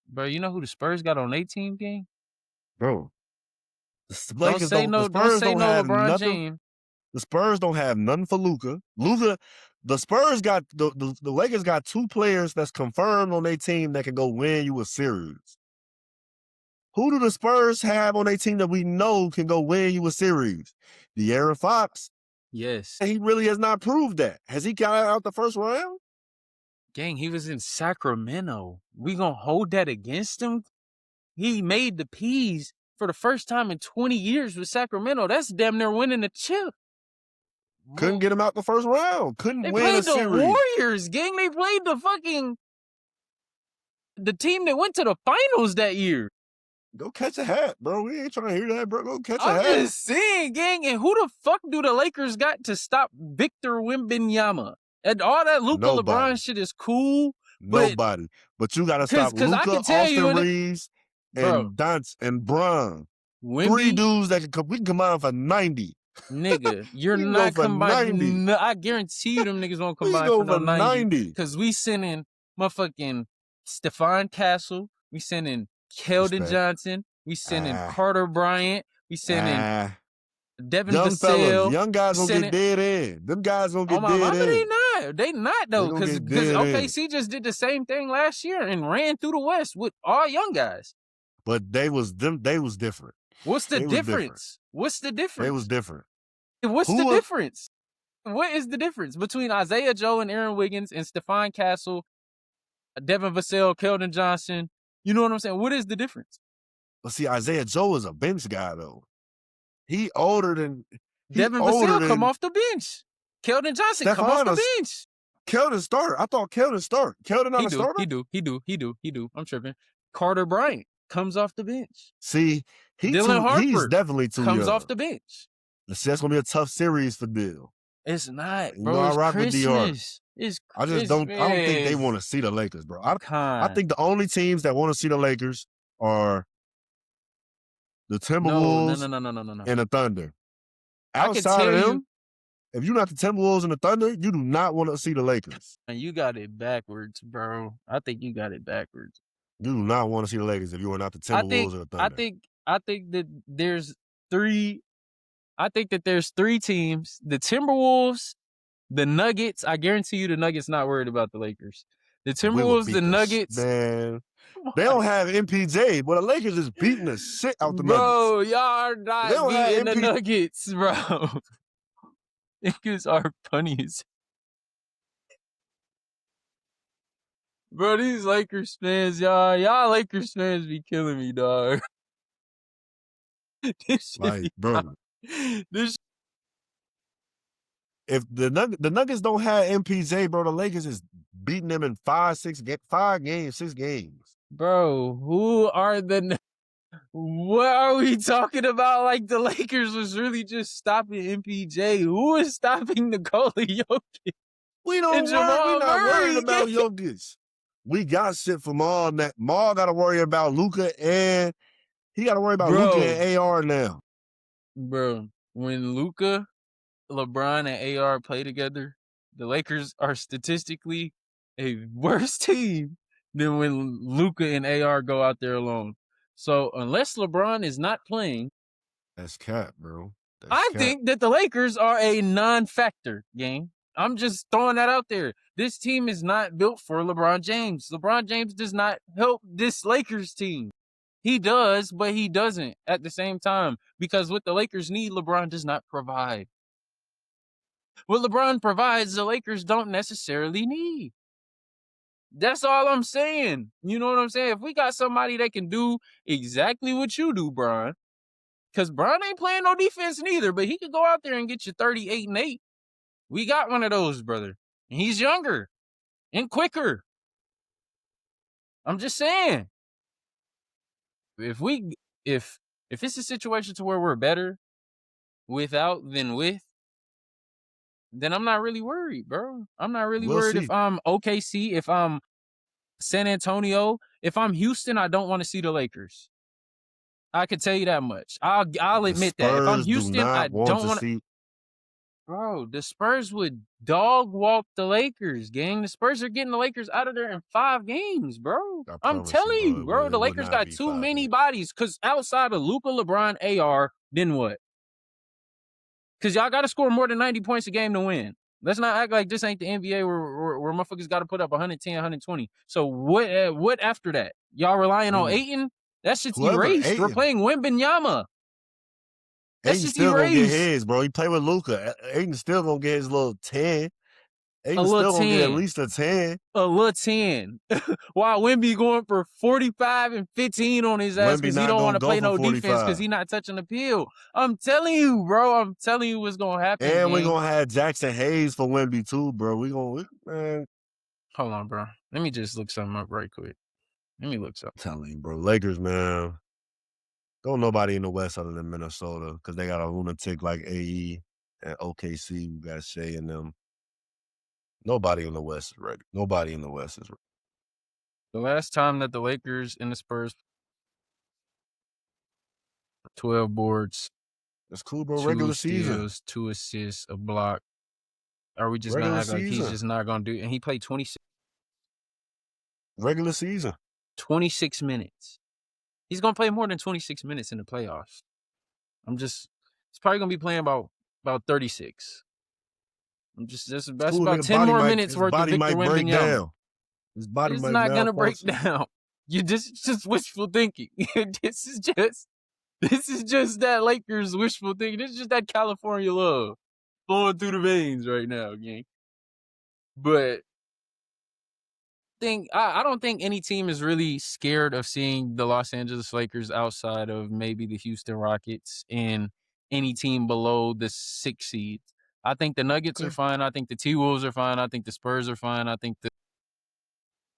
Bro, you know who the Spurs got on their team, gang? Bro. Don't say no LeBron James. The Spurs don't have nothing for Luka. The Spurs got the Lakers got 2 players that's confirmed on their team that can go win you a series. Who do the Spurs have on their team that we know can go win you a series? De'Aaron Fox. Yes. He really has not proved that. Has he got out the first round? Gang, he was in Sacramento. We gonna hold that against him? He made the P's for the first time in 20 years with Sacramento. That's damn near winning the chip. Couldn't get him out the first round. Couldn't win a series. They played the Warriors, gang. They played the team that went to the finals that year. Go catch a hat, bro. We ain't trying to hear that, bro. Go catch a hat. I'm just saying, gang. And who the fuck do the Lakers got to stop Victor Wembanyama? And all that Luka LeBron shit is cool. Nobody. But you got to stop Luka, Austin Reeves, and Dance and Bron. Wemby, 3 dudes that we can combine for 90. Nigga, you're We can not go for combining. 90. I guarantee you them niggas won't We combine go for no for 90. 90. Because we sending motherfucking Stephon Castle. We sending Keldon Respect. Johnson. We sending Carter Bryant. We sending Devin young Vassell. fellas, young guys gonna get dead in. Them guys gonna get dead in. They not though, because OKC just did the same thing last year and ran through the West with all young guys. But they was different. What's the difference? What's the difference? They was different. What's the difference? What is the difference between Isaiah Joe and Aaron Wiggins and Stephon Castle, Devin Vassell, Keldon Johnson? You know what I'm saying? What is the difference? But see, Isaiah Joe is a bench guy though. He older than Devin Vassell come off the bench. Keldon Johnson come off the bench. Keldon start. I thought Keldon start. Keldon not a starter? He do. I'm tripping. Carter Bryant comes off the bench. See, Dylan Harper he's definitely too comes young. off the bench. That's gonna be a tough series for Dill. It's not, bro. You know, I it's rock Christmas. with DR. I don't think they want to see the Lakers, bro. I think the only teams that want to see the Lakers are the Timberwolves no. and the Thunder. Outside of them, if you're not the Timberwolves and the Thunder, you do not want to see the Lakers. And you got it backwards, bro. I think you got it backwards. You do not want to see the Lakers if you are not the Timberwolves or the Thunder. I think that there's three teams: the Timberwolves, the Nuggets. I guarantee you, the Nuggets not worried about the Lakers. The Timberwolves, the Nuggets. Man, they don't have MPJ, but the Lakers is beating the shit out the Nuggets. Bro, y'all are not beating the Nuggets, bro. Niggas are funny as. Bro, these Lakers fans, y'all Lakers fans be killing me, dog. Bro. If the Nuggets don't have MPJ, bro, the Lakers is beating them in 6 games. Bro, who are what are we talking about? Like the Lakers was really just stopping MPJ. Who is stopping Nikola Jokic? We not worried about Jokic. We got shit from all that. Maul got to worry about Luka, and he got to worry about Luka and AR now. Bro, when Luka, LeBron, and AR play together, the Lakers are statistically a worse team than when Luka and AR go out there alone. So unless LeBron is not playing, that's cap, bro. I think that the Lakers are a non-factor game. I'm just throwing that out there. This team is not built for LeBron James. LeBron James does not help this Lakers team. He does, but he doesn't at the same time, because what the Lakers need, LeBron does not provide. What LeBron provides, the Lakers don't necessarily need. That's all I'm saying. You know what I'm saying? If we got somebody that can do exactly what you do, Bron, because Bron ain't playing no defense neither, but he could go out there and get you 38 and 8. We got one of those, brother. And he's younger and quicker. I'm just saying. If it's a situation to where we're better without than with, then I'm not really worried, bro. I'm not really worried if I'm OKC, if I'm San Antonio, if I'm Houston, I don't want to see the Lakers. I can tell you that much. I'll admit that. If I'm Houston, I don't want to see. Bro, the Spurs would dog walk the Lakers, gang. The Spurs are getting the Lakers out of there in 5 games, bro. I'm telling you, bro. The Lakers got too many bodies. Because outside of Luka, LeBron, AR, then what? Because y'all got to score more than 90 points a game to win. Let's not act like this ain't the NBA where motherfuckers got to put up 110, 120. So what after that? Y'all relying on Ayton? That shit's erased. We're playing Wembanyama. Ayton still gonna get his, bro. He play with Luka. Ayton still gonna get his little 10. Ayton still gonna get at least a 10. A little 10. While Wemby going for 45 and 15 on his ass because he don't want to play no defense because he not touching the peel. I'm telling you, bro. I'm telling you what's gonna happen. And we're gonna have Jackson Hayes for Wemby too, bro. Man. Hold on, bro. Let me just look something up right quick. Let me look something. I'm telling you, bro. Lakers, man. Don't nobody in the West other than Minnesota because they got a lunatic like AE and OKC. We got Shea and them. Nobody in the West is ready. Nobody in the West is ready. The last time that the Lakers and the Spurs 12 boards, That's cool, bro. 2 Regular season. steals, 2 assists, a block. Are we just going to Regular act like he's season. just not going to do it? And he played 26 Regular season. minutes. He's going to play more than 26 minutes in the playoffs. He's probably going to be playing about 36. That's Cool, about nigga, 10 more might- minutes his worth of body Victor might break Wembanyama. down. His body It's might not going to break malfunction. down. It's just wishful thinking. This is just that Lakers wishful thinking. This is just that California love flowing through the veins right now, gang. But I don't think any team is really scared of seeing the Los Angeles Lakers outside of maybe the Houston Rockets and any team below the 6 seed. I think the Nuggets are fine. I think the T-Wolves are fine. I think the Spurs are fine. I think the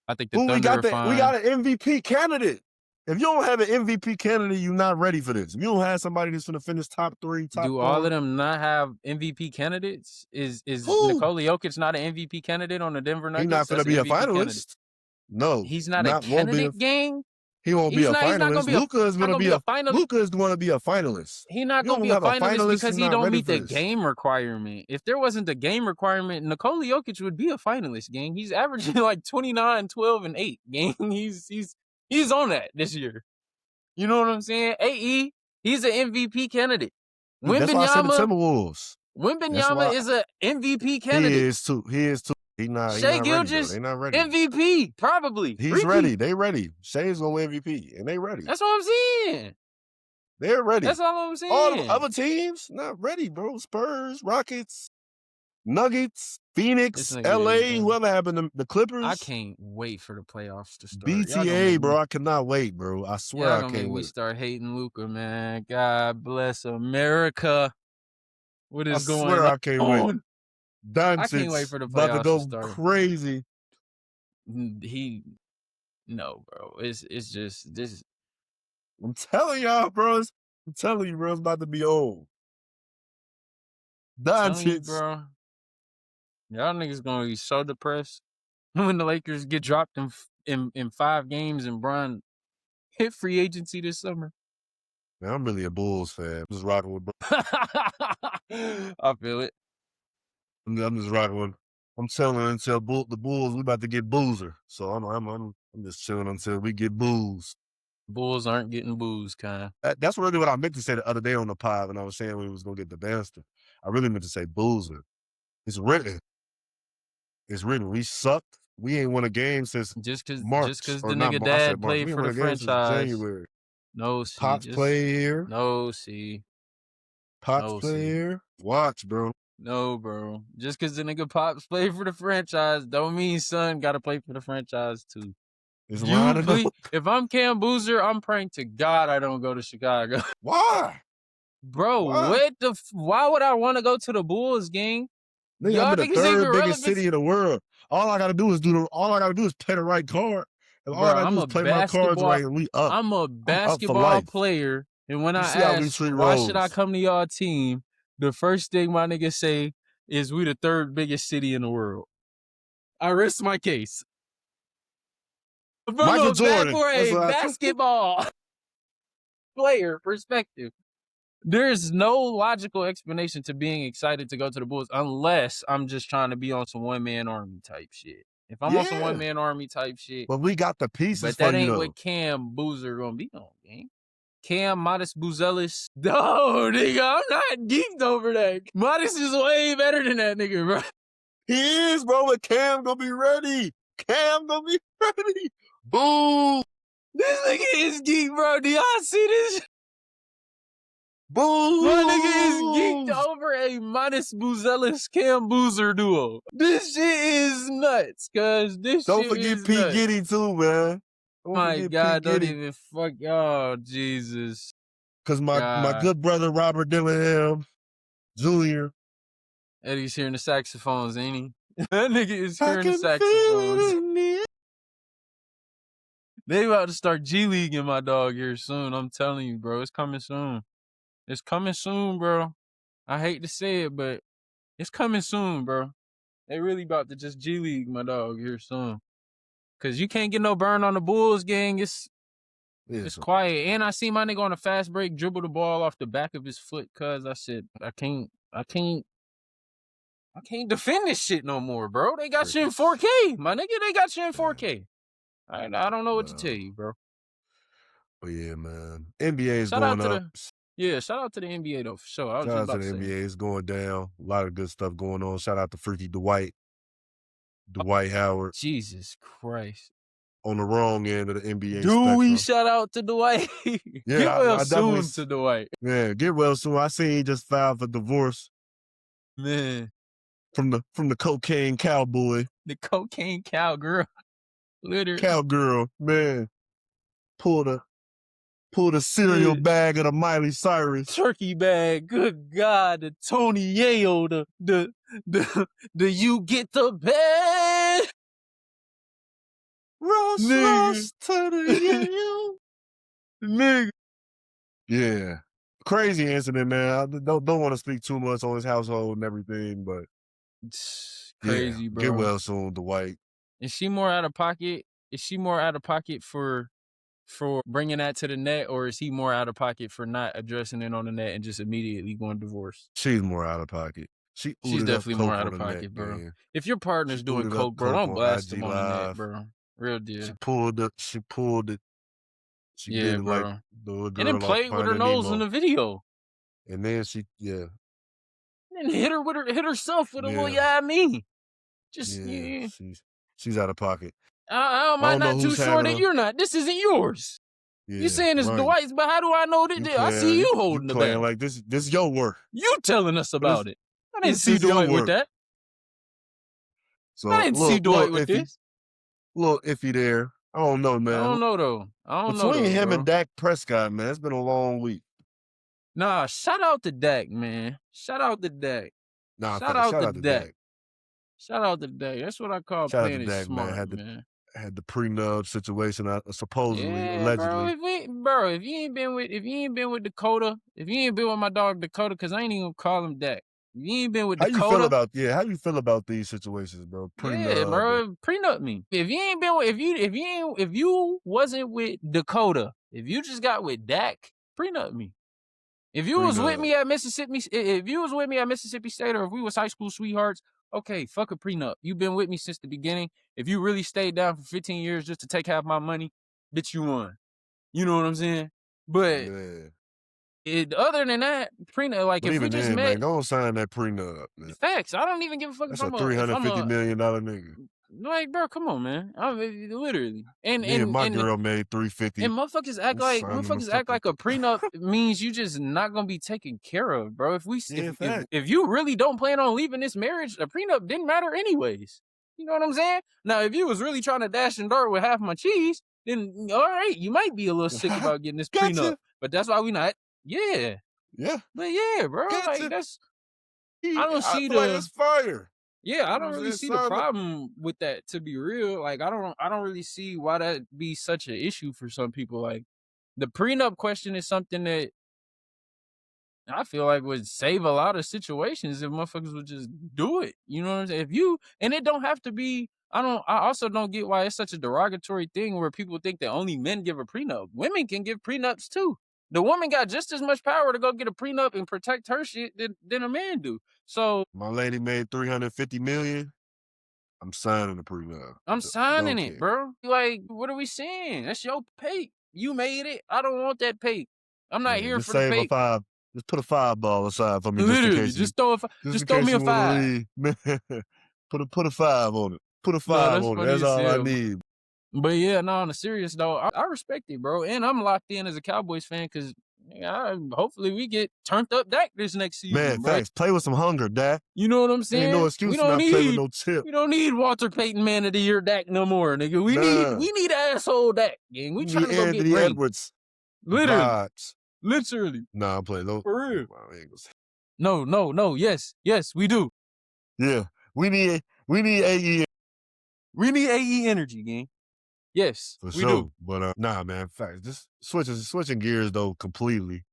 Thunder are fine. We got an MVP candidate. If you don't have an MVP candidate, you're not ready for this. If you don't have somebody that's going to finish top 3, top 4. Do all of them not have MVP candidates? Is Nikola Jokic not an MVP candidate on the Denver Nuggets? He's not going to be a finalist. Candidate. No. He's not a candidate, gang? He won't be a finalist. Luka is going to be a finalist. Luka is going to be a finalist. He's not going to be a finalist because he don't meet the game requirement. If there wasn't a game requirement, Nikola Jokic would be a finalist, gang. He's averaging like 29, 12, and 8, gang. He's on that this year. You know what I'm saying? AE, he's an MVP candidate. That's why I said the Timberwolves. Wembanyama is an MVP candidate. He is too. He's not Gilgeous, ready. They not ready. MVP, probably. He's ready. They ready. Shay's gonna win MVP, and they ready. That's what I'm saying. They're ready. That's all I'm saying. All the other teams not ready, bro. Spurs, Rockets, Nuggets, Phoenix, LA, whoever happened to the Clippers. I can't wait for the playoffs to start. BTA, bro. I cannot wait, bro. I swear I can't wait. We start hating Luka, man. God bless America. What is going on? I swear I can't wait. I can't wait for the playoffs about to go to start. Crazy. No, bro. It's just this. I'm telling y'all, bros. I'm telling you, bro. It's about to be old. Doncic, bro. Y'all niggas gonna be so depressed when the Lakers get dropped in 5 games and Bron hit free agency this summer. Man, I'm really a Bulls fan. I'm just rocking with. I feel it. I'm just rocking with. I'm telling until the Bulls, we about to get Boozer. So I'm just chilling until we get Booze. Bulls aren't getting booze, kind. That's really what I meant to say the other day on the pod when I was saying we was gonna get the Banster. I really meant to say Boozer. It's written. It's written. We sucked. We ain't won a game since March. Just because the nigga dad played for the franchise. January. No, see. Pops play here. No, see. Pops play here. Watch, bro. No, bro. Just because the nigga Pops played for the franchise don't mean son got to play for the franchise too. If I'm Cam Boozer, I'm praying to God I don't go to Chicago. Why? Bro, why would I want to go to the Bulls, gang? Nigga, I'm in the 3rd biggest city in the world. All I gotta do is play the right card. And all I gotta do is play my cards right and we up. I'm a basketball player. And when I ask, why should I come to y'all team? The first thing my niggas say is we the 3rd biggest city in the world. I rest my case. Michael Jordan. For a basketball player perspective. There's no logical explanation to being excited to go to the Bulls unless I'm just trying to be on some one-man army type shit. If I'm on some one-man army type shit. But we got the pieces but that ain't what Cam Boozer gonna be on, gang. Cam Modest Boozelis. No, nigga, I'm not geeked over that. Modest is way better than that nigga, bro. He is, bro, but Cam gonna be ready. Cam gonna be ready. Boom. This nigga is geek, bro. Do y'all see this? Boom. My nigga is geeked over a Modest Boozelis Cam Boozer duo. This shit is nuts, cuz this Don't shit forget is P. nuts. Giddy too, man. My God, don't even fuck y'all, Jesus. Cause my good brother Robert Dillingham Jr. Eddie's hearing the saxophones, ain't he? That nigga is hearing the saxophones. They about to start G Leaguing my dog here soon. I'm telling you, bro. It's coming soon. It's coming soon, bro. I hate to say it, but it's coming soon, bro. They really about to just G League my dog here soon. Cause you can't get no burn on the Bulls, gang. Yeah, It's so quiet. And I see my nigga on a fast break dribble the ball off the back of his foot, cuz I said, I can't defend this shit no more, bro. They got you in 4K, my nigga. They got you in 4K. I don't know what to tell you, bro. But yeah, man. NBA is Shout out going to up. shout out to the NBA though, for sure. I was Shout just out to about the to say. NBA. It's going down. A lot of good stuff going on. Shout out to freaky Dwight Howard Jesus Christ. on the wrong end of the NBA Do spectrum. we shout out to Dwight? Yeah, Get well I soon to Dwight. Yeah, get well soon. I seen he just filed for divorce. Man. From the cocaine cowboy. The cocaine cowgirl. Literally. Cowgirl, man. Pulled a cereal bag of the Miley Cyrus. Turkey bag, good God, the Tony Yayo, the you get the bag. Ross to the Yayo. Nigga. Yeah. Crazy incident, man. I don't want to speak too much on his household and everything, but it's crazy, bro. Get well soon, Dwight. Is she more out of pocket? Is she more out of pocket for bringing that to the net, or is he more out of pocket for not addressing it on the net and just immediately going divorce? She's more out of pocket. She's definitely more out of pocket, bro. Man. If your partner's doing coke, bro, don't blast them on the net, bro. Real deal. She pulled it. She did it bro. like the little girl. And then played with her nose in the video. And then she, And then hit herself with a little yeah me. Just she's out of pocket. I might not too sure that you're not. This isn't yours. Yeah, you saying it's Dwight's, but how do I know that? I see you holding the bag. Like this is your work. You telling us about it. I didn't see Dwight with that. So I didn't see Dwight with this. Little iffy there. I don't know, man. I don't know though. Between him and Dak Prescott, man, it's been a long week. Nah, shout out to Dak, man. Shout out to Dak. Nah, shout out to Dak. Shout out to Dak. That's what I call playing it smart, man. Had the prenup situation, supposedly, allegedly. Bro, if you ain't been with Dakota, if you ain't been with my dog Dakota, because I ain't even gonna call him Dak. If you ain't been with Dakota, how you feel about these situations, bro? Prenup, yeah, bro, prenup me. If you ain't been with, if you wasn't with Dakota, if you just got with Dak, prenup me. If you was with me at Mississippi State, or if we was high school sweethearts, okay, fuck a prenup. You've been with me since the beginning. If you really stayed down for 15 years just to take half my money, bitch, you won. You know what I'm saying? But other than that, prenup, like, if we just met, man, don't sign that prenup, man. Facts. I don't even give a fuck. That's a $350 million nigga. Like, bro, come on, man. Literally. And my girl made $350. And motherfuckers act like a prenup means you just not gonna be taken care of, bro. If you really don't plan on leaving this marriage, a prenup didn't matter anyways. You know what I'm saying? Now, if you was really trying to dash and dart with half my cheese, then all right, you might be a little sick about getting this prenup. But that's why we not. Yeah. Yeah. But yeah, bro. Like, that's. I don't see it's fire. Yeah, I don't really see the problem with that, to be real. Like, I don't really see why that be such an issue for some people. Like, the prenup question is something that I feel like would save a lot of situations if motherfuckers would just do it. You know what I'm saying? And it don't have to be, I also don't get why it's such a derogatory thing where people think that only men give a prenup. Women can give prenups too. The woman got just as much power to go get a prenup and protect her shit than a man do. So my lady made $350 million. I'm signing the prenup. I'm signing it, bro. Like, what are we saying? That's your pay. You made it. I don't want that pay. I'm not here for the pay. Just put a $5 aside for me. Literally, just throw me a $5. Put a 5 on it. Put a 5 on it. That's all I need. But yeah, no, on the serious though, I respect it, bro. And I'm locked in as a Cowboys fan because hopefully we get turned up Dak this next season. Man, thanks. Play with some hunger, Dak. You know what I'm saying? Ain't no excuse not play with no chip. We don't need Walter Payton Man of the Year Dak no more, nigga. We need asshole Dak, gang. We trying to go Anthony get Edwards. Literally. Nah, I'm playing those. For real. No. Yes, we do. Yeah. We need AE. We need AE energy, gang. Yes, for sure. Do. But nah, man, facts. Just switching gears though completely.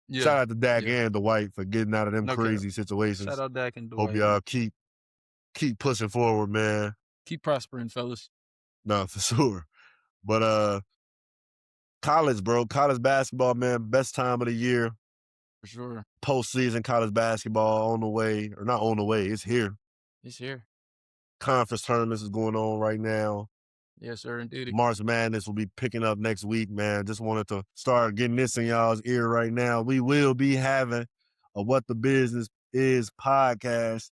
Yeah. Shout out to Dak and Dwight for getting out of them crazy situations. Shout out Dak and Dwight. Hope y'all keep pushing forward, man. Keep prospering, fellas. No, for sure. But College, bro. College basketball, man. Best time of the year. For sure. Postseason college basketball on the way. Or not on the way. It's here. It's here. Conference tournaments is going on right now. Yes, sir, indeed. March Madness will be picking up next week, man. Just wanted to start getting this in y'all's ear right now. We will be having a What the Business Is podcast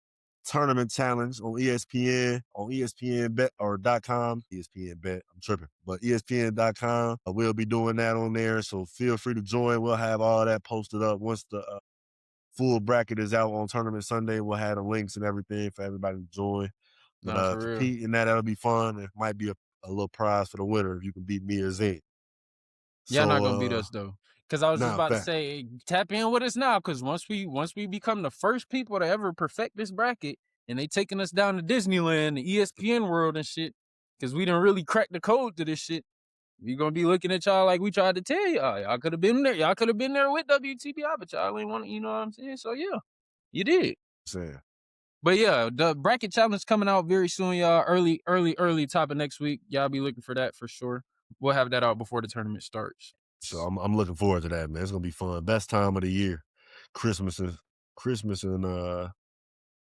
tournament challenge on ESPN, on ESPN Bet or .com. ESPN Bet, I'm tripping. But ESPN.com. We'll be doing that on there. So feel free to join. We'll have all that posted up once the full bracket is out on Tournament Sunday. We'll have the links and everything for everybody to join. But Nah, for real. compete in that'll be fun. It might be a little prize for the winner if you can beat me or Zane. Y'all not gonna beat us though. Cause I was just nah, about to fact. say, tap in with us now. Cause once we become the first people to ever perfect this bracket, and they taking us down to Disneyland, the ESPN world and shit, cause we done really cracked the code to this shit. We gonna be looking at y'all like we tried to tell y'all. Y'all could have been there. Y'all could have been there with WTBI, but y'all ain't want to. You know what I'm saying? So yeah, you did. Saying. But yeah, the bracket challenge coming out very soon, y'all. Early top of next week. Y'all be looking for that for sure. We'll have that out before the tournament starts. So I'm looking forward to that, man. It's gonna be fun. Best time of the year. Christmas in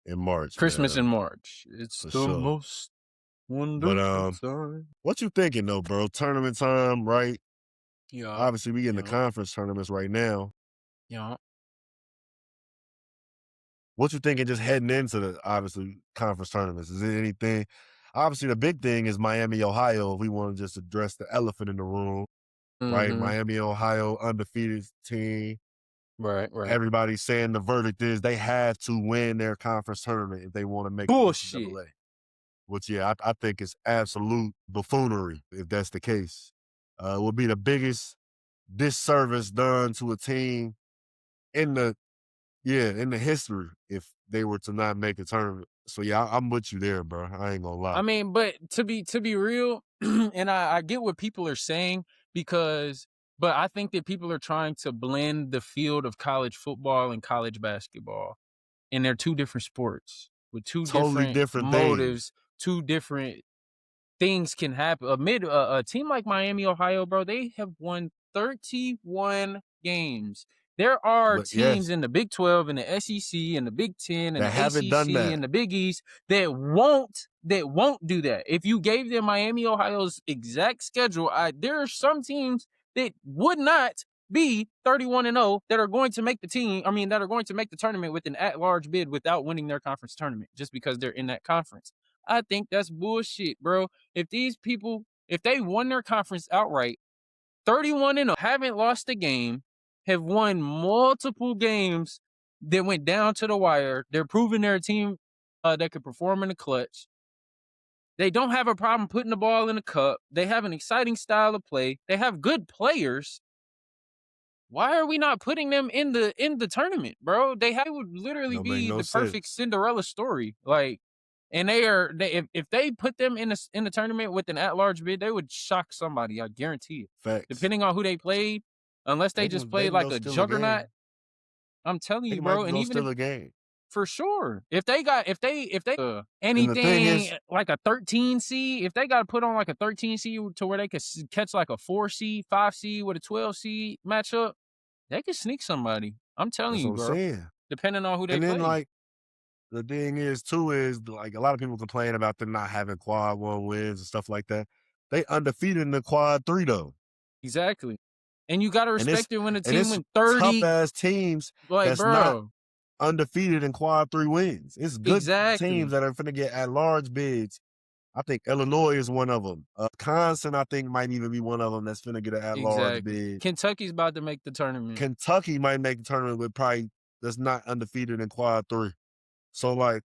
March. Christmas man. in March. It's For the sure. most wonderful But time. what you thinking though, bro? Tournament time, right? Yeah. Obviously, we in the conference tournaments right now. Yeah. What you thinking just heading into the obviously conference tournaments? Is it anything? Obviously, the big thing is Miami, Ohio. If we want to just address the elephant in the room, right? Mhm. Miami, Ohio, undefeated team. Right. Everybody's saying the verdict is they have to win their conference tournament if they want to make Bullshit. the NCAA. Which, yeah, I think is absolute buffoonery if that's the case. It would be the biggest disservice done to a team in the history if they were to not make a tournament. So yeah, I'm with you there, bro. I ain't gonna lie. I mean, but to be real, and I get what people are saying but I think that people are trying to blend the field of college football and college basketball, and they're two different sports with two Totally different motives, things. two different things can happen. A team like Miami, Ohio, bro, they have won 31 games. There are teams in the Big 12 and the SEC and the Big 10 and that the haven't ACC done that. and the Big East that won't do that. If you gave them Miami, Ohio's exact schedule, there are some teams that would not be 31-0 that are going to make the team. I mean, that are going to make the tournament with an at-large bid without winning their conference tournament just because they're in that conference. I think that's bullshit, bro. If these people, if they won their conference outright, 31-0, haven't lost a game, have won multiple games that went down to the wire, they're proving they're a team that could perform in the clutch. They don't have a problem putting the ball in the cup. They have an exciting style of play. They have good players. Why are we not putting them in the tournament, bro? They would literally be the perfect Cinderella story. Like, and if they put them in the tournament with an at-large bid, they would shock somebody. I guarantee it. Facts. Depending on who they played, unless they just played like a juggernaut. I'm telling you, bro. And even a game. For sure. If they anything like a 13 seed, if they got to put on like a 13 seed to where they could catch like a 4 seed, 5 seed with a 12 seed matchup, they could sneak somebody. I'm telling you, bro. Saying. Depending on who they play. And then like the thing is too is like a lot of people complain about them not having quad 1 wins and stuff like that. They undefeated in the quad 3 though. Exactly. And you got to respect it when a team win 30 tough ass teams like, that's bro. not undefeated in quad 3 wins. It's good teams that are finna get at large bids. I think Illinois is one of them. Wisconsin, I think, might even be one of them that's finna get an at-large bid. Kentucky's about to make the tournament. Kentucky might make the tournament with probably that's not undefeated in quad 3. So, like,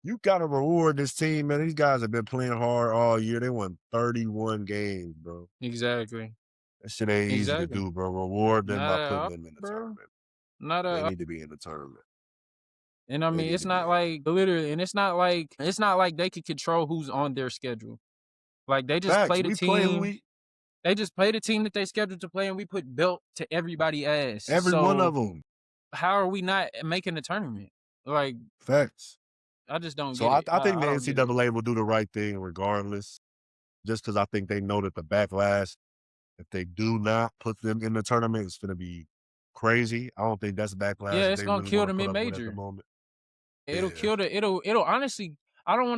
you got to reward this team, man. These guys have been playing hard all year. They won 31 games, bro. Exactly. That shit ain't easy to do, bro. Reward them by putting them in the tournament. They need to be in the tournament. And I mean, it's not like literally, and it's not like they could control who's on their schedule. Like they just play the team. They just play the team that they scheduled to play, and we put belt to everybody ass. Every one of them. How are we not making the tournament? Like facts. I just don't. So get it. I think the NCAA will do the right thing regardless, just because I think they know that the backlash If they do not put them in the tournament, it's gonna be crazy. I don't think that's backlash Yeah, that it's they gonna really kill want to the put up with at the mid-major. moment. It'll Yeah. kill the it'll honestly, I don't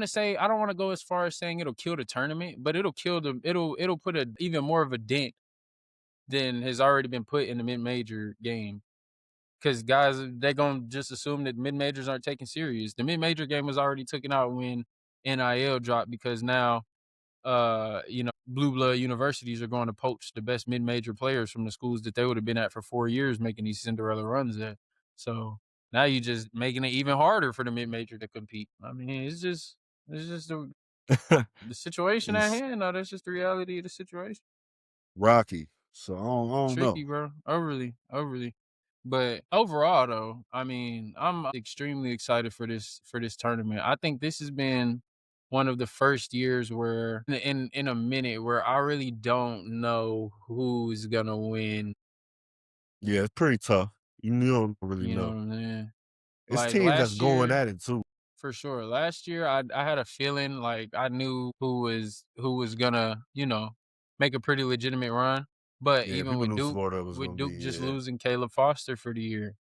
wanna go as far as saying it'll kill the tournament, but it'll put a even more of a dent than has already been put in the mid-major game. Because guys, they're gonna just assume that mid majors aren't taken serious. The mid major game was already taken out when NIL dropped because now, blue blood universities are going to poach the best mid major players from the schools that they would have been at for 4 years, making these Cinderella runs at. So now you just making it even harder for the mid major to compete. I mean, it's just the situation at It's hand. No, that's just the reality of the situation. rocky. So I don't Tricky, know. bro. Overly, overly. But overall, though, I mean, I'm extremely excited for this tournament. I think this has been one of the first years where, in a minute, where I really don't know who's gonna win. Yeah, it's pretty tough. You don't really You know what know. I'm saying? It's Like teams that's last going year, at it too. for sure. Last year, I had a feeling like I knew who was gonna make a pretty legitimate run. But Yeah, even people knew Florida was with gonna be, Duke just yeah. losing Caleb Foster for the year,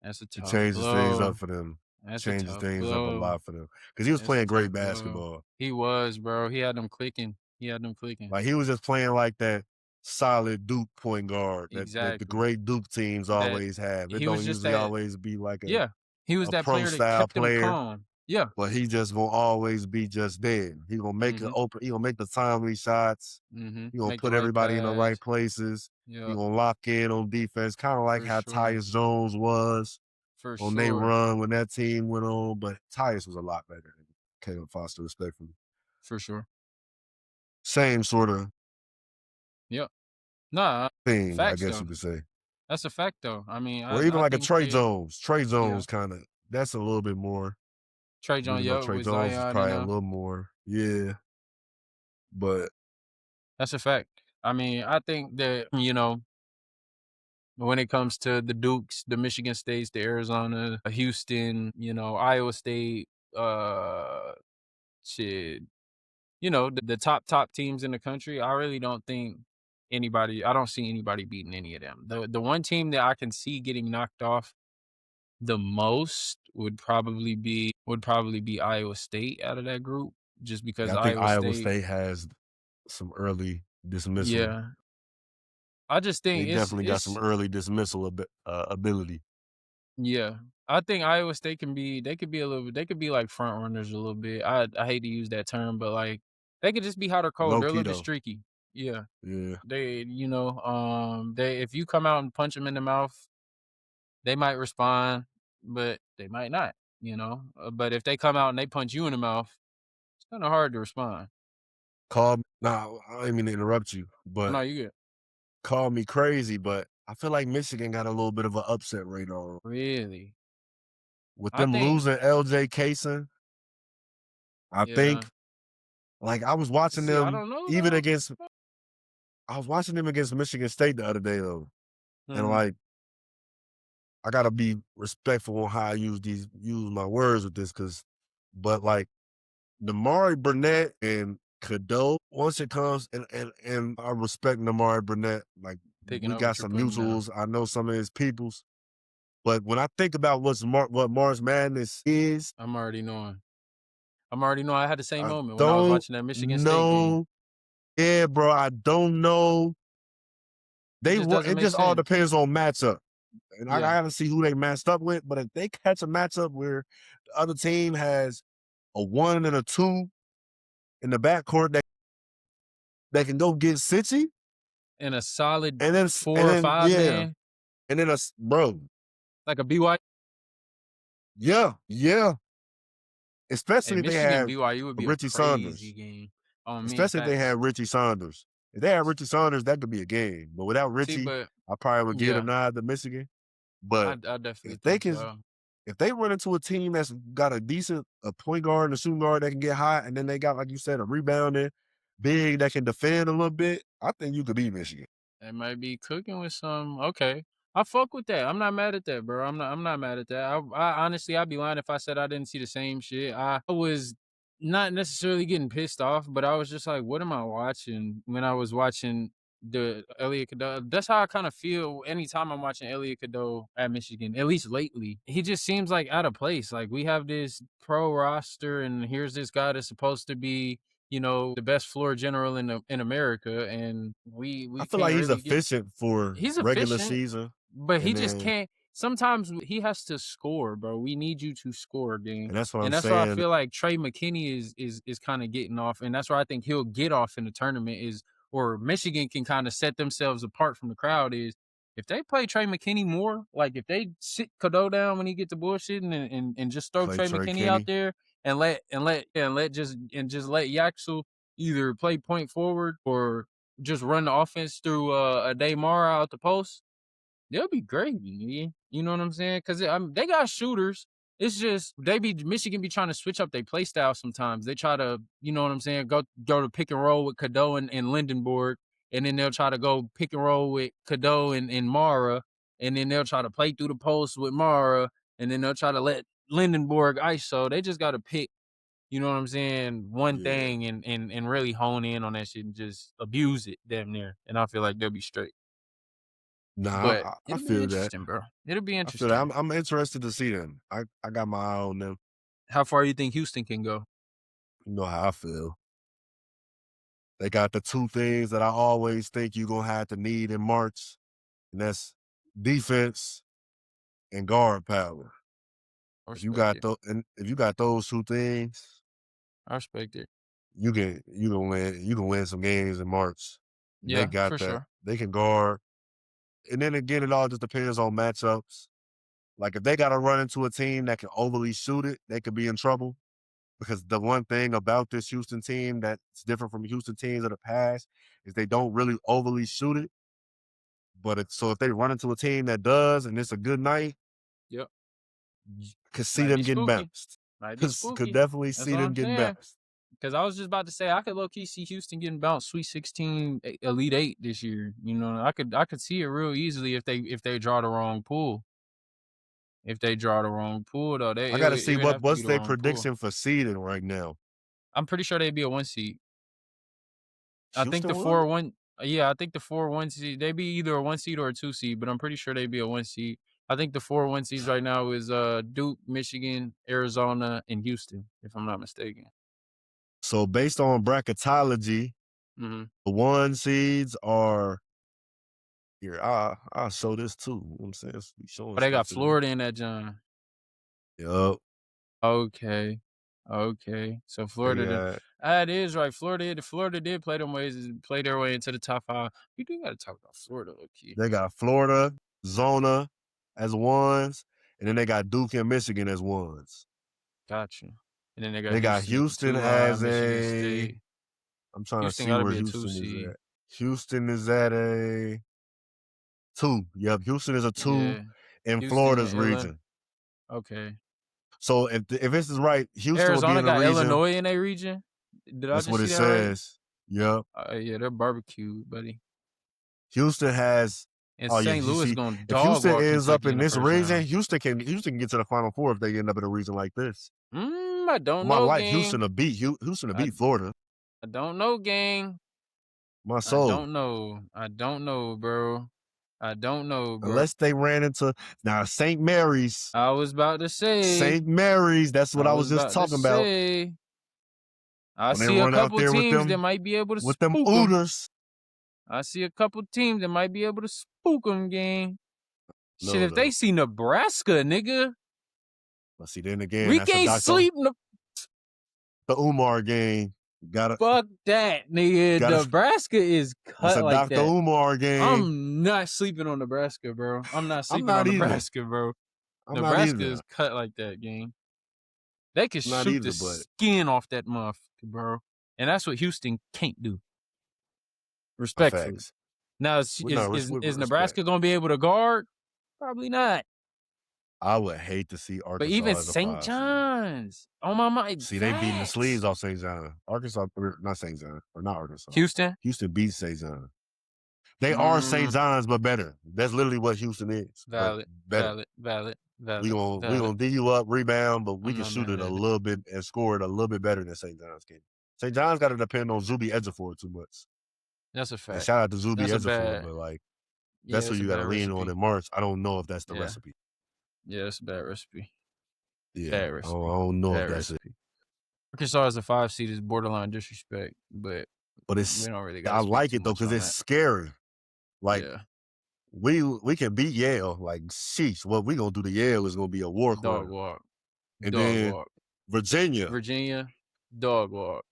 that's a It tough changes things up blow. for them. That's a Changes tough things up a blow. lot for them. Because he was That's a playing great tough blow. basketball. He was, bro. He had them clicking. He had them clicking. Like he was just playing like that solid Duke point guard that the Exactly. great Duke teams That always have. It he don't was just usually that. always be like Yeah, he was a that pro player that style kept them player, calm. Yeah. but he just gonna always be just there. Mhm. He gonna make the timely shots. Mhm. He gonna Make the put right everybody in the right pass. places. He Yeah, gonna lock in on defense, kind of like for how sure. Tyus Jones was For on they sure. run when that team went on. But Tyus was a lot better than Caleb Foster, respectfully. For sure. Same sort of Yep. Nah, thing, I facts guess though. you could say. That's a fact though. I mean, Or even I like a think Trey that, Jones. Trey yeah. Jones kind of that's a little bit more, Trey John, even though yeah, Trey with Jones is Zion and probably a little more, yeah. But that's a fact. I mean, I think that, when it comes to the Dukes, the Michigan States, the Arizona, Houston, Iowa State, uh, shit, the top teams in the country, I really don't think I don't see anybody beating any of them. The one team that I can see getting knocked off the most would probably be Iowa State out of that group, just because yeah, I think Iowa Iowa State, State has some early dismissal. yeah. I just They think definitely got some it's early dismissal ability. yeah. I think Iowa State they could be like front runners a little bit. I hate to use that term, but like they could just be hot or cold. Low They're a key little bit though. streaky. Yeah. Yeah. They if you come out and punch them in the mouth, they might respond, but they might not. But if they come out and they punch you in the mouth, it's kind of hard to respond. Nah, I didn't mean to interrupt you, Oh, but no, you good. call me crazy, but I feel like Michigan got a little bit of an upset radar. Really? With I them think losing LJ Kaysen, I yeah. think like I was watching See, I them don't know even though. against I was watching them against Michigan State the other day though. And Mhm. like I gotta be respectful on how I use my words with this but like Namari Burnett and Cadeau, once it comes and I respect Namari Burnett, like Picking we up got what you're some putting down. mutuals. I know some of his peoples. But when I think about what March Madness is, I'm already knowing. I had the same I moment when I was don't watching that Michigan State game. know. Yeah, bro, I don't know. It just doesn't It make just all sense. depends on matchup. And I Yeah. gotta see who they matched up with. But if they catch a matchup where the other team has a 1 and a 2 in the backcourt that can go get Cincy, And a solid and then 4 or 5 yeah, man, and then bro, like a BYU. yeah. Hey, Especially if they Michigan have BYU would be a Richie crazy Saunders. game. On me, Especially if they facts. had Richie Saunders. If they had Richie Saunders, that could be a game. But without See, Richie, but I probably would give a yeah, nod to Michigan. I But definitely if they think can, so. if they run into a team that's got a point guard and a shooting guard that can get hot, and then they got, like you said, a rebounding big that can defend a little bit, I think you could beat Michigan. They might be cooking with some. Okay, I fuck with that. I'm not mad at that, bro. I'm not mad at that. I honestly, I'd be lying if I said I didn't see the same shit. I was not necessarily getting pissed off, but I was just like, what am I watching when I was watching the Elliot Cadeau. That's how I kind of feel anytime I'm watching Elliot Cadeau at Michigan, at least lately. He just seems like out of place. Like we have this pro roster, and here's this guy that's supposed to be, the best floor general in America, and we I feel can't like he's really get. efficient for He's regular efficient, season, but he and just then can't. Sometimes he has to score, bro. We need you to score, gang. and that's what I'm And that's why I saying. feel like Trey McKinney is kind of getting off, and that's why I think he'll get off in the tournament. Or Michigan can kind of set themselves apart from the crowd is if they play Trey McKinney more, like if they sit Cadeau down when he gets to bullshitting and just throw Play Trey Trey McKinney out Kenny. there and let Yaxel either play point forward or just run the offense through a Daymar out the post, they'll be great. You know what I'm saying? Because they got shooters. It's just Michigan be trying to switch up their play style sometimes. They try to, you know what I'm saying, go to pick and roll with Cadeau and Lindenborg, and then they'll try to go pick and roll with Cadeau and Mara, and then they'll try to play through the post with Mara, and then they'll try to let Lindenborg ISO. They just got to pick, you know what I'm saying, one Yeah. thing and really hone in on that shit and just abuse it damn near. And I feel like they'll be straight. Nah, But I it'll be feel that. interesting, bro. It'll be I feel interesting. that. I'm interested to see them. I got my eye on them. How far you think Houston can go? You know how I feel. They got the two things that I always think you're gonna have to need in March, and that's defense and guard power. If you got those two things, I respect it. you can win some games in March. Yeah, they got for that. sure. They can guard. And then again, it all just depends on matchups. Like if they got to run into a team that can overly shoot it, they could be in trouble. Because the one thing about this Houston team that's different from Houston teams of the past is they don't really overly shoot it. But so if they run into a team that does, and it's a good night, Yep, could see might them be getting spooky. bounced. Might be spooky. Could definitely That's see what them I'm getting saying. bounced. Because I was just about to say I could low key see Houston getting bounced Sweet 16, Elite 8 this year. You know, I could see it real easily if they draw the wrong pool. If they draw the wrong pool, though, I got to see what's what's their prediction for seeding right now. I'm pretty sure they'd be a 1 seed. Houston I think the 4-1. Yeah, I think the 4-1 seed. They'd be either a 1 seed or a 2 seed, but I'm pretty sure they'd be a 1 seed. I think the 4-1 seeds right now is Duke, Michigan, Arizona, and Houston, if I'm not mistaken. So based on bracketology, the 1 seeds are here. I'll show this too. You know what I'm saying? But they got Florida in that, John. Yup. Okay. So Florida, it is right. Florida did play their way into the top 5. We do got to talk about Florida, low key. They got Florida, Zona as 1s, and then they got Duke and Michigan as 1s. Gotcha. And then they got Houston as a. I'm trying to see where Houston is at. Houston is at a 2. Yep, Houston is a 2 in Florida's region. Okay. So if this is right, Houston Arizona will be in the got region. Illinois in their region. That's what it says. Right? Yep. Yeah, they're barbecue, buddy. Houston has. And St. Louis going to dog if Houston walk ends up in this region, round. Houston can get to the Final Four if they end up in a region like this. I don't know, gang. Houston to beat Florida. I don't know, gang. My soul. I don't know, bro. Unless they ran into now St. Mary's. I was about to say St. Mary's. That's what I was just talking about. I see a couple teams that might be able to with spook them Ooters. I see a couple teams that might be able to spook them, gang. Shit, if they see Nebraska, nigga. But see, then again, we can't sleep. The Umar game. Fuck that, nigga. Nebraska is cut like that. Dr. Umar game. I'm not sleeping on Nebraska, bro. I'm not sleeping on Nebraska, bro. Nebraska is cut like that, gang. They can shoot the skin off that motherfucker, bro. And that's what Houston can't do. Respectfully. Now, is Nebraska going to be able to guard? Probably not. I would hate to see Arkansas. But even St. John's, on my mind. See, they beating the sleeves off St. John. Arkansas, not St. John, or not Arkansas. Houston beats St. John. They are St. John's, but better. That's literally what Houston is. Valid. We gonna D you up, rebound, but we can shoot it a little bit and score it a little bit better than St. John's can. St. John's got to depend on Zuby Ejiofor too much. That's a And fact. shout out to Zuby That's a Ejiofor, bad. but like Yeah, that's who it's a you got to bad lean on recipe. in March. I don't know if that's the Yeah. recipe. Yeah, it's a bad recipe. Yeah, Bad I recipe. don't know Bad if that's it. recipe. Arkansas as a 5 seed is borderline disrespect, but But we it's don't really I got to speak like too it though much because on it's that. scary. Like Yeah, we can beat Yale. Like sheesh, what we gonna do to Yale is gonna be a war dog crime. walk. And Dog then walk. Virginia, Dog walk.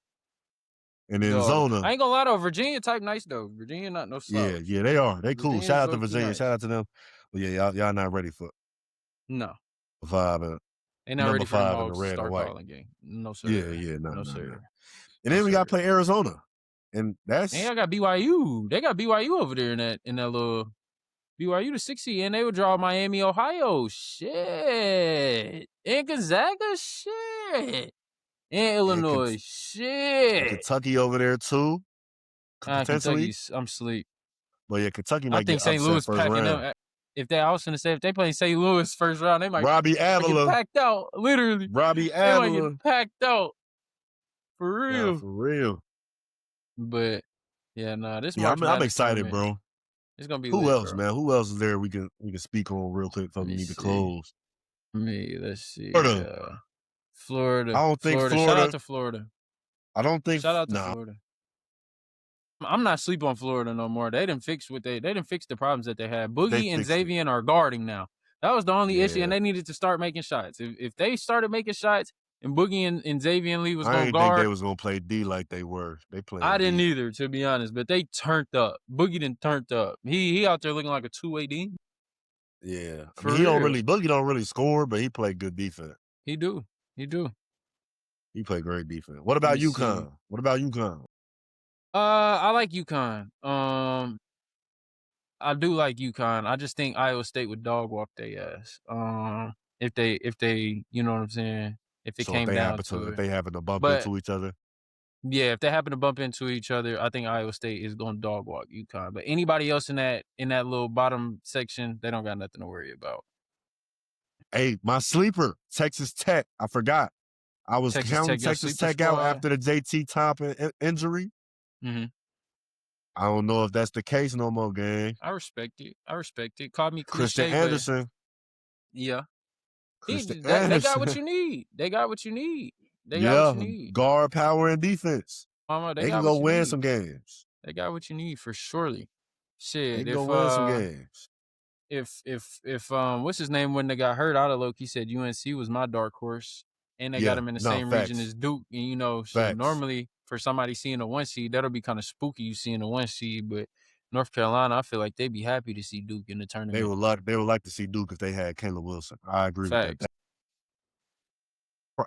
and then Dog. Zona. I ain't gonna lie though, Virginia type nice though. Virginia not no slouch. Yeah, they are. They cool. Virginia's Shout out to low-key Virginia. nice. Shout out to them. But yeah, y'all not ready for No, 5 and they not number ready for them 5 in the hogs to red and start white. calling game. No sir. Yeah, no no. sir. And then we gotta play Arizona, and that's And I got BYU. They got BYU over there in that little BYU the 6 seed, and they would draw Miami, Ohio. Shit. And Gonzaga. Shit. And Illinois. Shit. Kentucky over there too. Potentially. Kentucky's. I'm sleep. But yeah, Kentucky I might think get St. upset Louis first packing round. them. If they, I was gonna say, if they play St. Louis first round, they might Robbie get Avila. packed out. Literally, Robbie they might Avila. get packed out for real. Nah, for real. But yeah, this Yeah, March I'm excited, tournament, bro. it's gonna be Who lit, else, bro. man? Who else is there? We can speak on real quick before we need to close. Let's see. I Florida. don't think Florida. Shout out to Florida. I don't think. Shout out to Florida. I'm not sleep on Florida no more. They didn't fix the problems that they had. Boogie and Xavier are guarding now. That was the only issue, and they needed to start making shots. If they started making shots and Boogie and Xavier Lee was going to guard, I didn't think they was going to play D like they were. They played. I didn't either, to be honest. But they turned up. Boogie done turned up. He out there looking like a 2-way D. Yeah, I mean, Boogie don't really score, but he played good defense. He do. He played great defense. What about UConn? I like UConn. I do like UConn. I just think Iowa State would dog walk their ass. If they, you know what I'm saying? If it came down to it. If they happen to bump into each other. Yeah, if they happen to bump into each other, I think Iowa State is going to dog walk UConn. But anybody else in that little bottom section, they don't got nothing to worry about. Hey, my sleeper, Texas Tech. I forgot. I was counting Texas Tech out after the JT Thompson injury. Mm-hmm. I don't know if that's the case no more, gang. I respect it. Call me Christian cliche, Anderson. Yeah. Christian They got what you need. They got what you need. Guard, power, and defense. They can go win some games. They got what you need for surely. Shit. They can go win some games. If what's his name when they got hurt out of Loki said UNC was my dark horse, and they got him in the same region as Duke, and so normally for somebody seeing a 1 seed, that'll be kind of spooky. You seeing a 1 seed, but North Carolina, I feel like they'd be happy to see Duke in the tournament. They would like to see Duke if they had Caleb Wilson. I agree with that.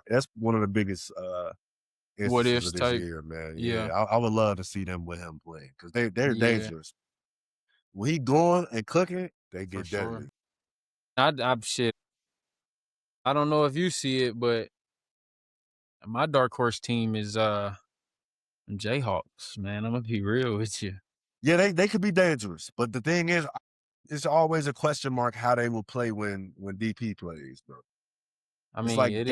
That's one of the biggest what ifs of this type year, man. Yeah. I would love to see them with him play because they're dangerous. When he going and cooking, they get deadly. Shit. I don't know if you see it, but my dark horse team is Jayhawks, man. I'm gonna be real with you. Yeah, they could be dangerous, but the thing is, it's always a question mark how they will play when DP plays, bro. I mean, like it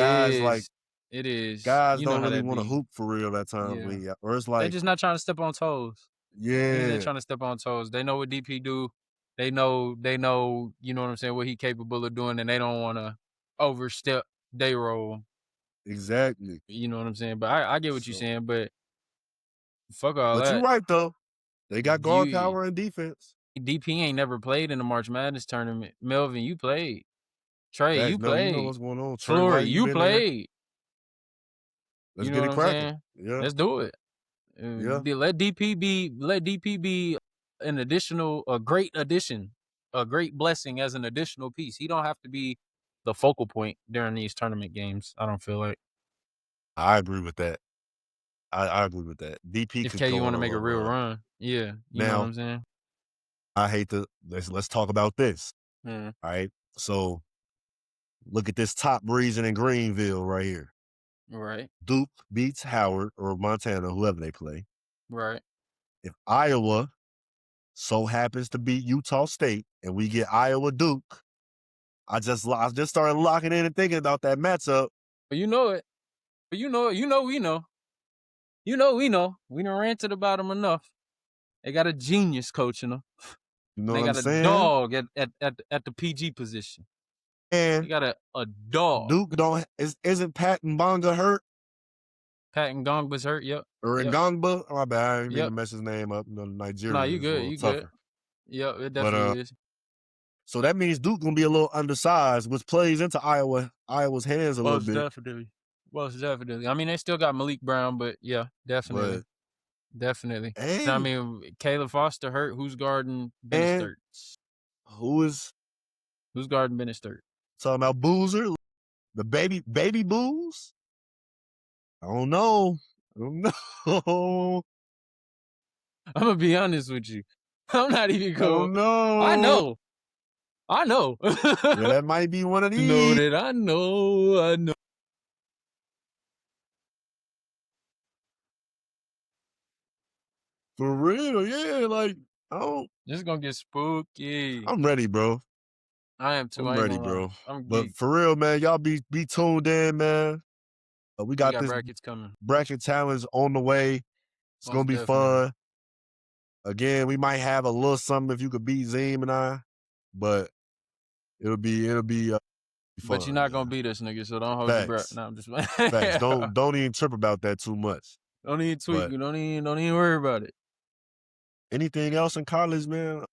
is. Guys don't really want to hoop for real that time. Yeah. Or it's like they're just not trying to step on toes. Yeah, they're trying to step on toes. They know what DP do. They know. You know what I'm saying? What he capable of doing, and they don't want to overstep their role. Exactly. You know what I'm saying? But I get what you're saying. But fuck all that. But you're right though. They got guard power and defense. DP ain't never played in the March Madness tournament. Melvin, you played. Trey, you played. You know what's going on. Flory, you played. Let's get it cracking. Yeah. Let's do it. Yeah. Let DP be a great addition, a great blessing as an additional piece. He don't have to be the focal point during these tournament games. I don't feel like. I agree with that. I agree with that. DP if you want to make a real run. Yeah. You know what I'm saying? I hate to let's talk about this. Mm. All right. So look at this top reason in Greenville right here. Right. Duke beats Howard or Montana, whoever they play. Right. If Iowa so happens to beat Utah State and we get Iowa Duke, I just started locking in and thinking about that matchup. But you know it. We know. We done ranted about them enough. They got a genius coaching them. You know They what I'm got a saying? dog at the PG position. They And got a dog. Duke isn't Pat Mbonga hurt? Pat Ngongba's hurt. Yep. Or Yep. Ngongba? My bad. I didn't mean to Yep. mess his name up. You know, Nigeria No, you is a good. little You good. tougher. Yep, it But definitely is. so that means Duke gonna be a little undersized, which plays into Iowa's hands a little bit. Most definitely. I mean, they still got Malik Brown, but yeah, definitely. But Definitely. and I mean, Caleb Foster hurt. Who's guarding Bennett Sturts? who's guarding Bennett Sturts? talking about Boozer? The baby Booze? I don't know. I'm gonna be honest with you. I'm not even going. I know. I know. Yeah, that might be one of these. You know that I know. For real, yeah. Like, This is gonna get spooky. I'm ready, bro. I am too. I'm ready, bro. I'm but geek. for real, man, y'all be tuned in, man. We got this brackets coming. Bracket challenge on the way. It's gonna be fun. Again, we might have a little something if you could beat Zim and I, but it'll be fun. But you're not gonna beat us, nigga. So don't hold your breath. No, I'm just Facts. Don't even trip about that too much. Don't even tweak. Don't even worry about it. Anything else in college, man?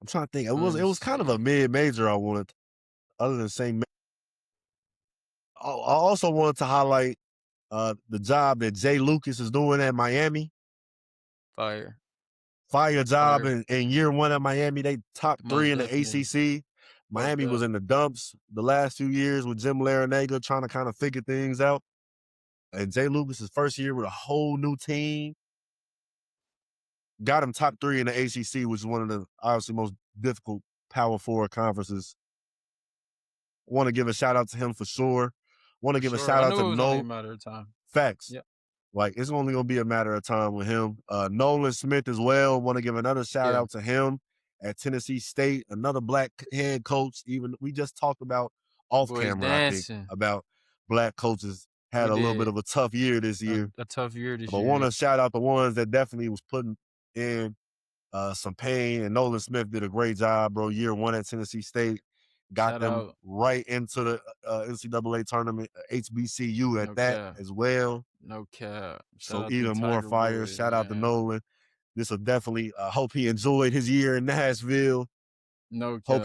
I'm trying to think. It was kind of a mid-major I wanted, other than saying. I also wanted to highlight the job that Jay Lucas is doing at Miami. Fire job in year one at Miami. They top 3 in the ACC. Miami was in the dumps the last few years with Jim Larinaga trying to kind of figure things out. And Jay Lucas's first year with a whole new team got him top 3 in the ACC, which is one of the obviously most difficult Power 4 conferences. Want to give a shout out to him for sure. Want to give a shout out to Nolan. Only a matter of time. Facts. Yep. Like, it's only going to be a matter of time with him. Nolan Smith as well. Want to give another shout out to him at Tennessee State. Another black head coach. Even we just talked about off camera, I think, about black coaches had a little bit of a tough year this year. A tough year this year. But want to shout out the ones that definitely was putting in some pain. And Nolan Smith did a great job, bro. Year one at Tennessee State. Got them right into the NCAA tournament, HBCU as well. No cap. So even more fire. Shout out to Nolan. This will definitely hope he enjoyed his year in Nashville. No cap.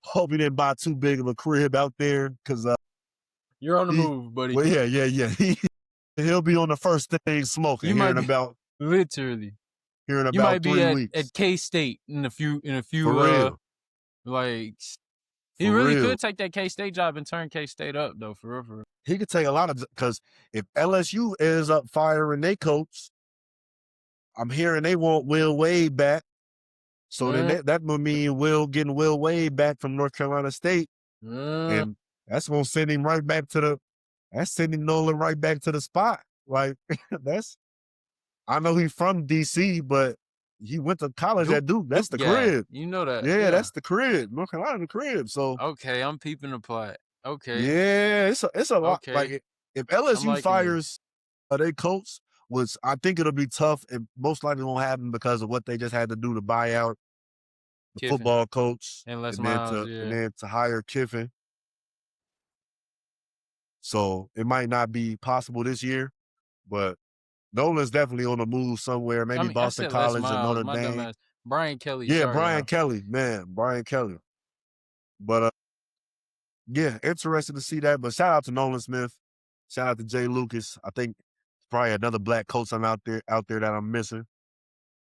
Hope he didn't buy too big of a crib out there because you're on the move, buddy. Well, yeah. He'll be on the first thing smoking. Literally. Hearing about you might 3 weeks. At K-State in a few. For real. He really could take that K-State job and turn K-State up, though, for real. He could take a lot of, because if LSU ends up firing their coach, I'm hearing they want Will Wade back. So then that would mean getting Will Wade back from North Carolina State. And that's going to send him right back that's sending Nolan right back to the spot. Like, I know he's from D.C., but he went to college at Duke. That's the crib. You know that. Yeah, that's the crib. North Carolina, the crib. So okay, I'm peeping the plot. Okay. Yeah, it's a lot. Okay. Like, if LSU fires their coach, which I think it'll be tough, and most likely won't happen because of what they just had to do to buy out the football coach and then to hire Kiffin. So it might not be possible this year, but Nolan's definitely on the move somewhere. Maybe Boston College or Notre Dame. Brian Kelly. Yeah, Brian Kelly, man. Brian Kelly. But, yeah, interested to see that. But shout out to Nolan Smith. Shout out to Jay Lucas. I think probably another black coach I'm out there that I'm missing.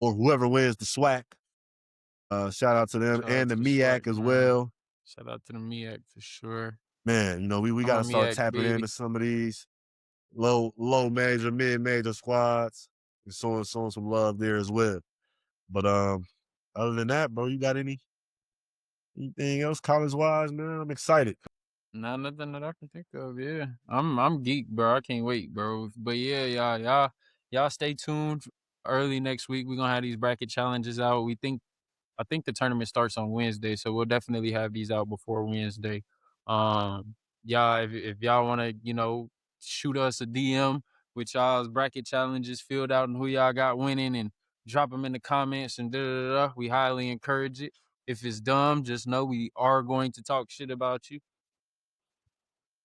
Or whoever wins the SWAC. Shout out to them. And the MEAC as well. Shout out to the MEAC for sure. Man, we got to start tapping into some of these low major, mid-major squads and showing some love there as well. But other than that, bro, you got anything else college-wise, man? I'm excited. Nah, nothing that I can think of. Yeah, I'm geek, bro. I can't wait, bro. But yeah, y'all stay tuned. Early next week, we're gonna have these bracket challenges out. I think the tournament starts on Wednesday, so we'll definitely have these out before Wednesday. If y'all want to, shoot us a DM with y'all's bracket challenges filled out and who y'all got winning and drop them in the comments and da-da-da-da. We highly encourage it. If it's dumb, just know we are going to talk shit about you.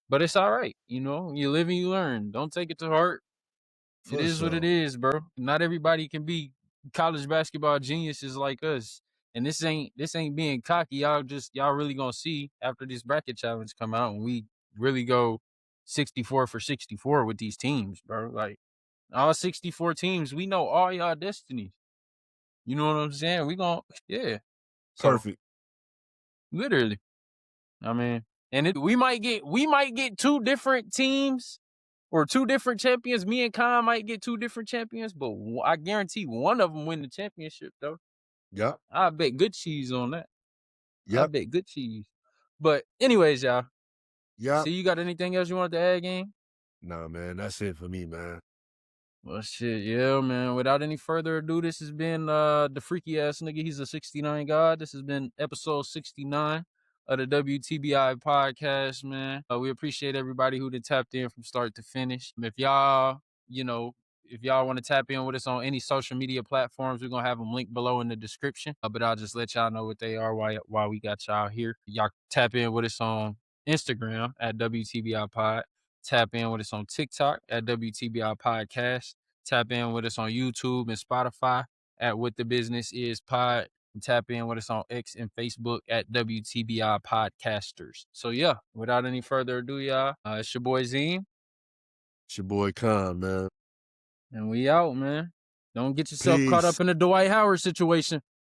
But it's all right. You know, you live and you learn. Don't take it to heart. It For is what it sure. is, bro. Not everybody can be college basketball geniuses like us. And this ain't being cocky. Y'all really gonna see after this bracket challenge come out and we really go 64 for 64 with these teams, bro. Like all 64 teams, we know all y'all destinies. You know what I'm saying? We gon' yeah. So Perfect. literally, I mean, and we might get two different teams or two different champions. Me and Khan might get two different champions, but I guarantee one of them win the championship, though. Yep. I bet good cheese on that. I Yep. bet good cheese. But anyways, y'all. Yep. See, you got anything else you wanted to add, gang? Nah, man, that's it for me, man. Well, shit, yeah, man. Without any further ado, this has been the freaky ass nigga. He's a 69 god. This has been episode 69 of the WTBI podcast, man. We appreciate everybody who did tapped in from start to finish. If y'all, if y'all want to tap in with us on any social media platforms, we're gonna have them linked below in the description. But I'll just let y'all know what they are while we got y'all here. Y'all tap in with us on Instagram at WTBI Pod. Tap in with us on TikTok at WTBI Podcast. Tap in with us on YouTube and Spotify at What the Business Is Pod. And tap in with us on X and Facebook at WTBI Podcasters. So yeah, without any further ado, y'all, it's your boy Zine. It's your boy Khan, man. And we out, man. Don't get yourself caught Peace. up in the Dwight Howard situation.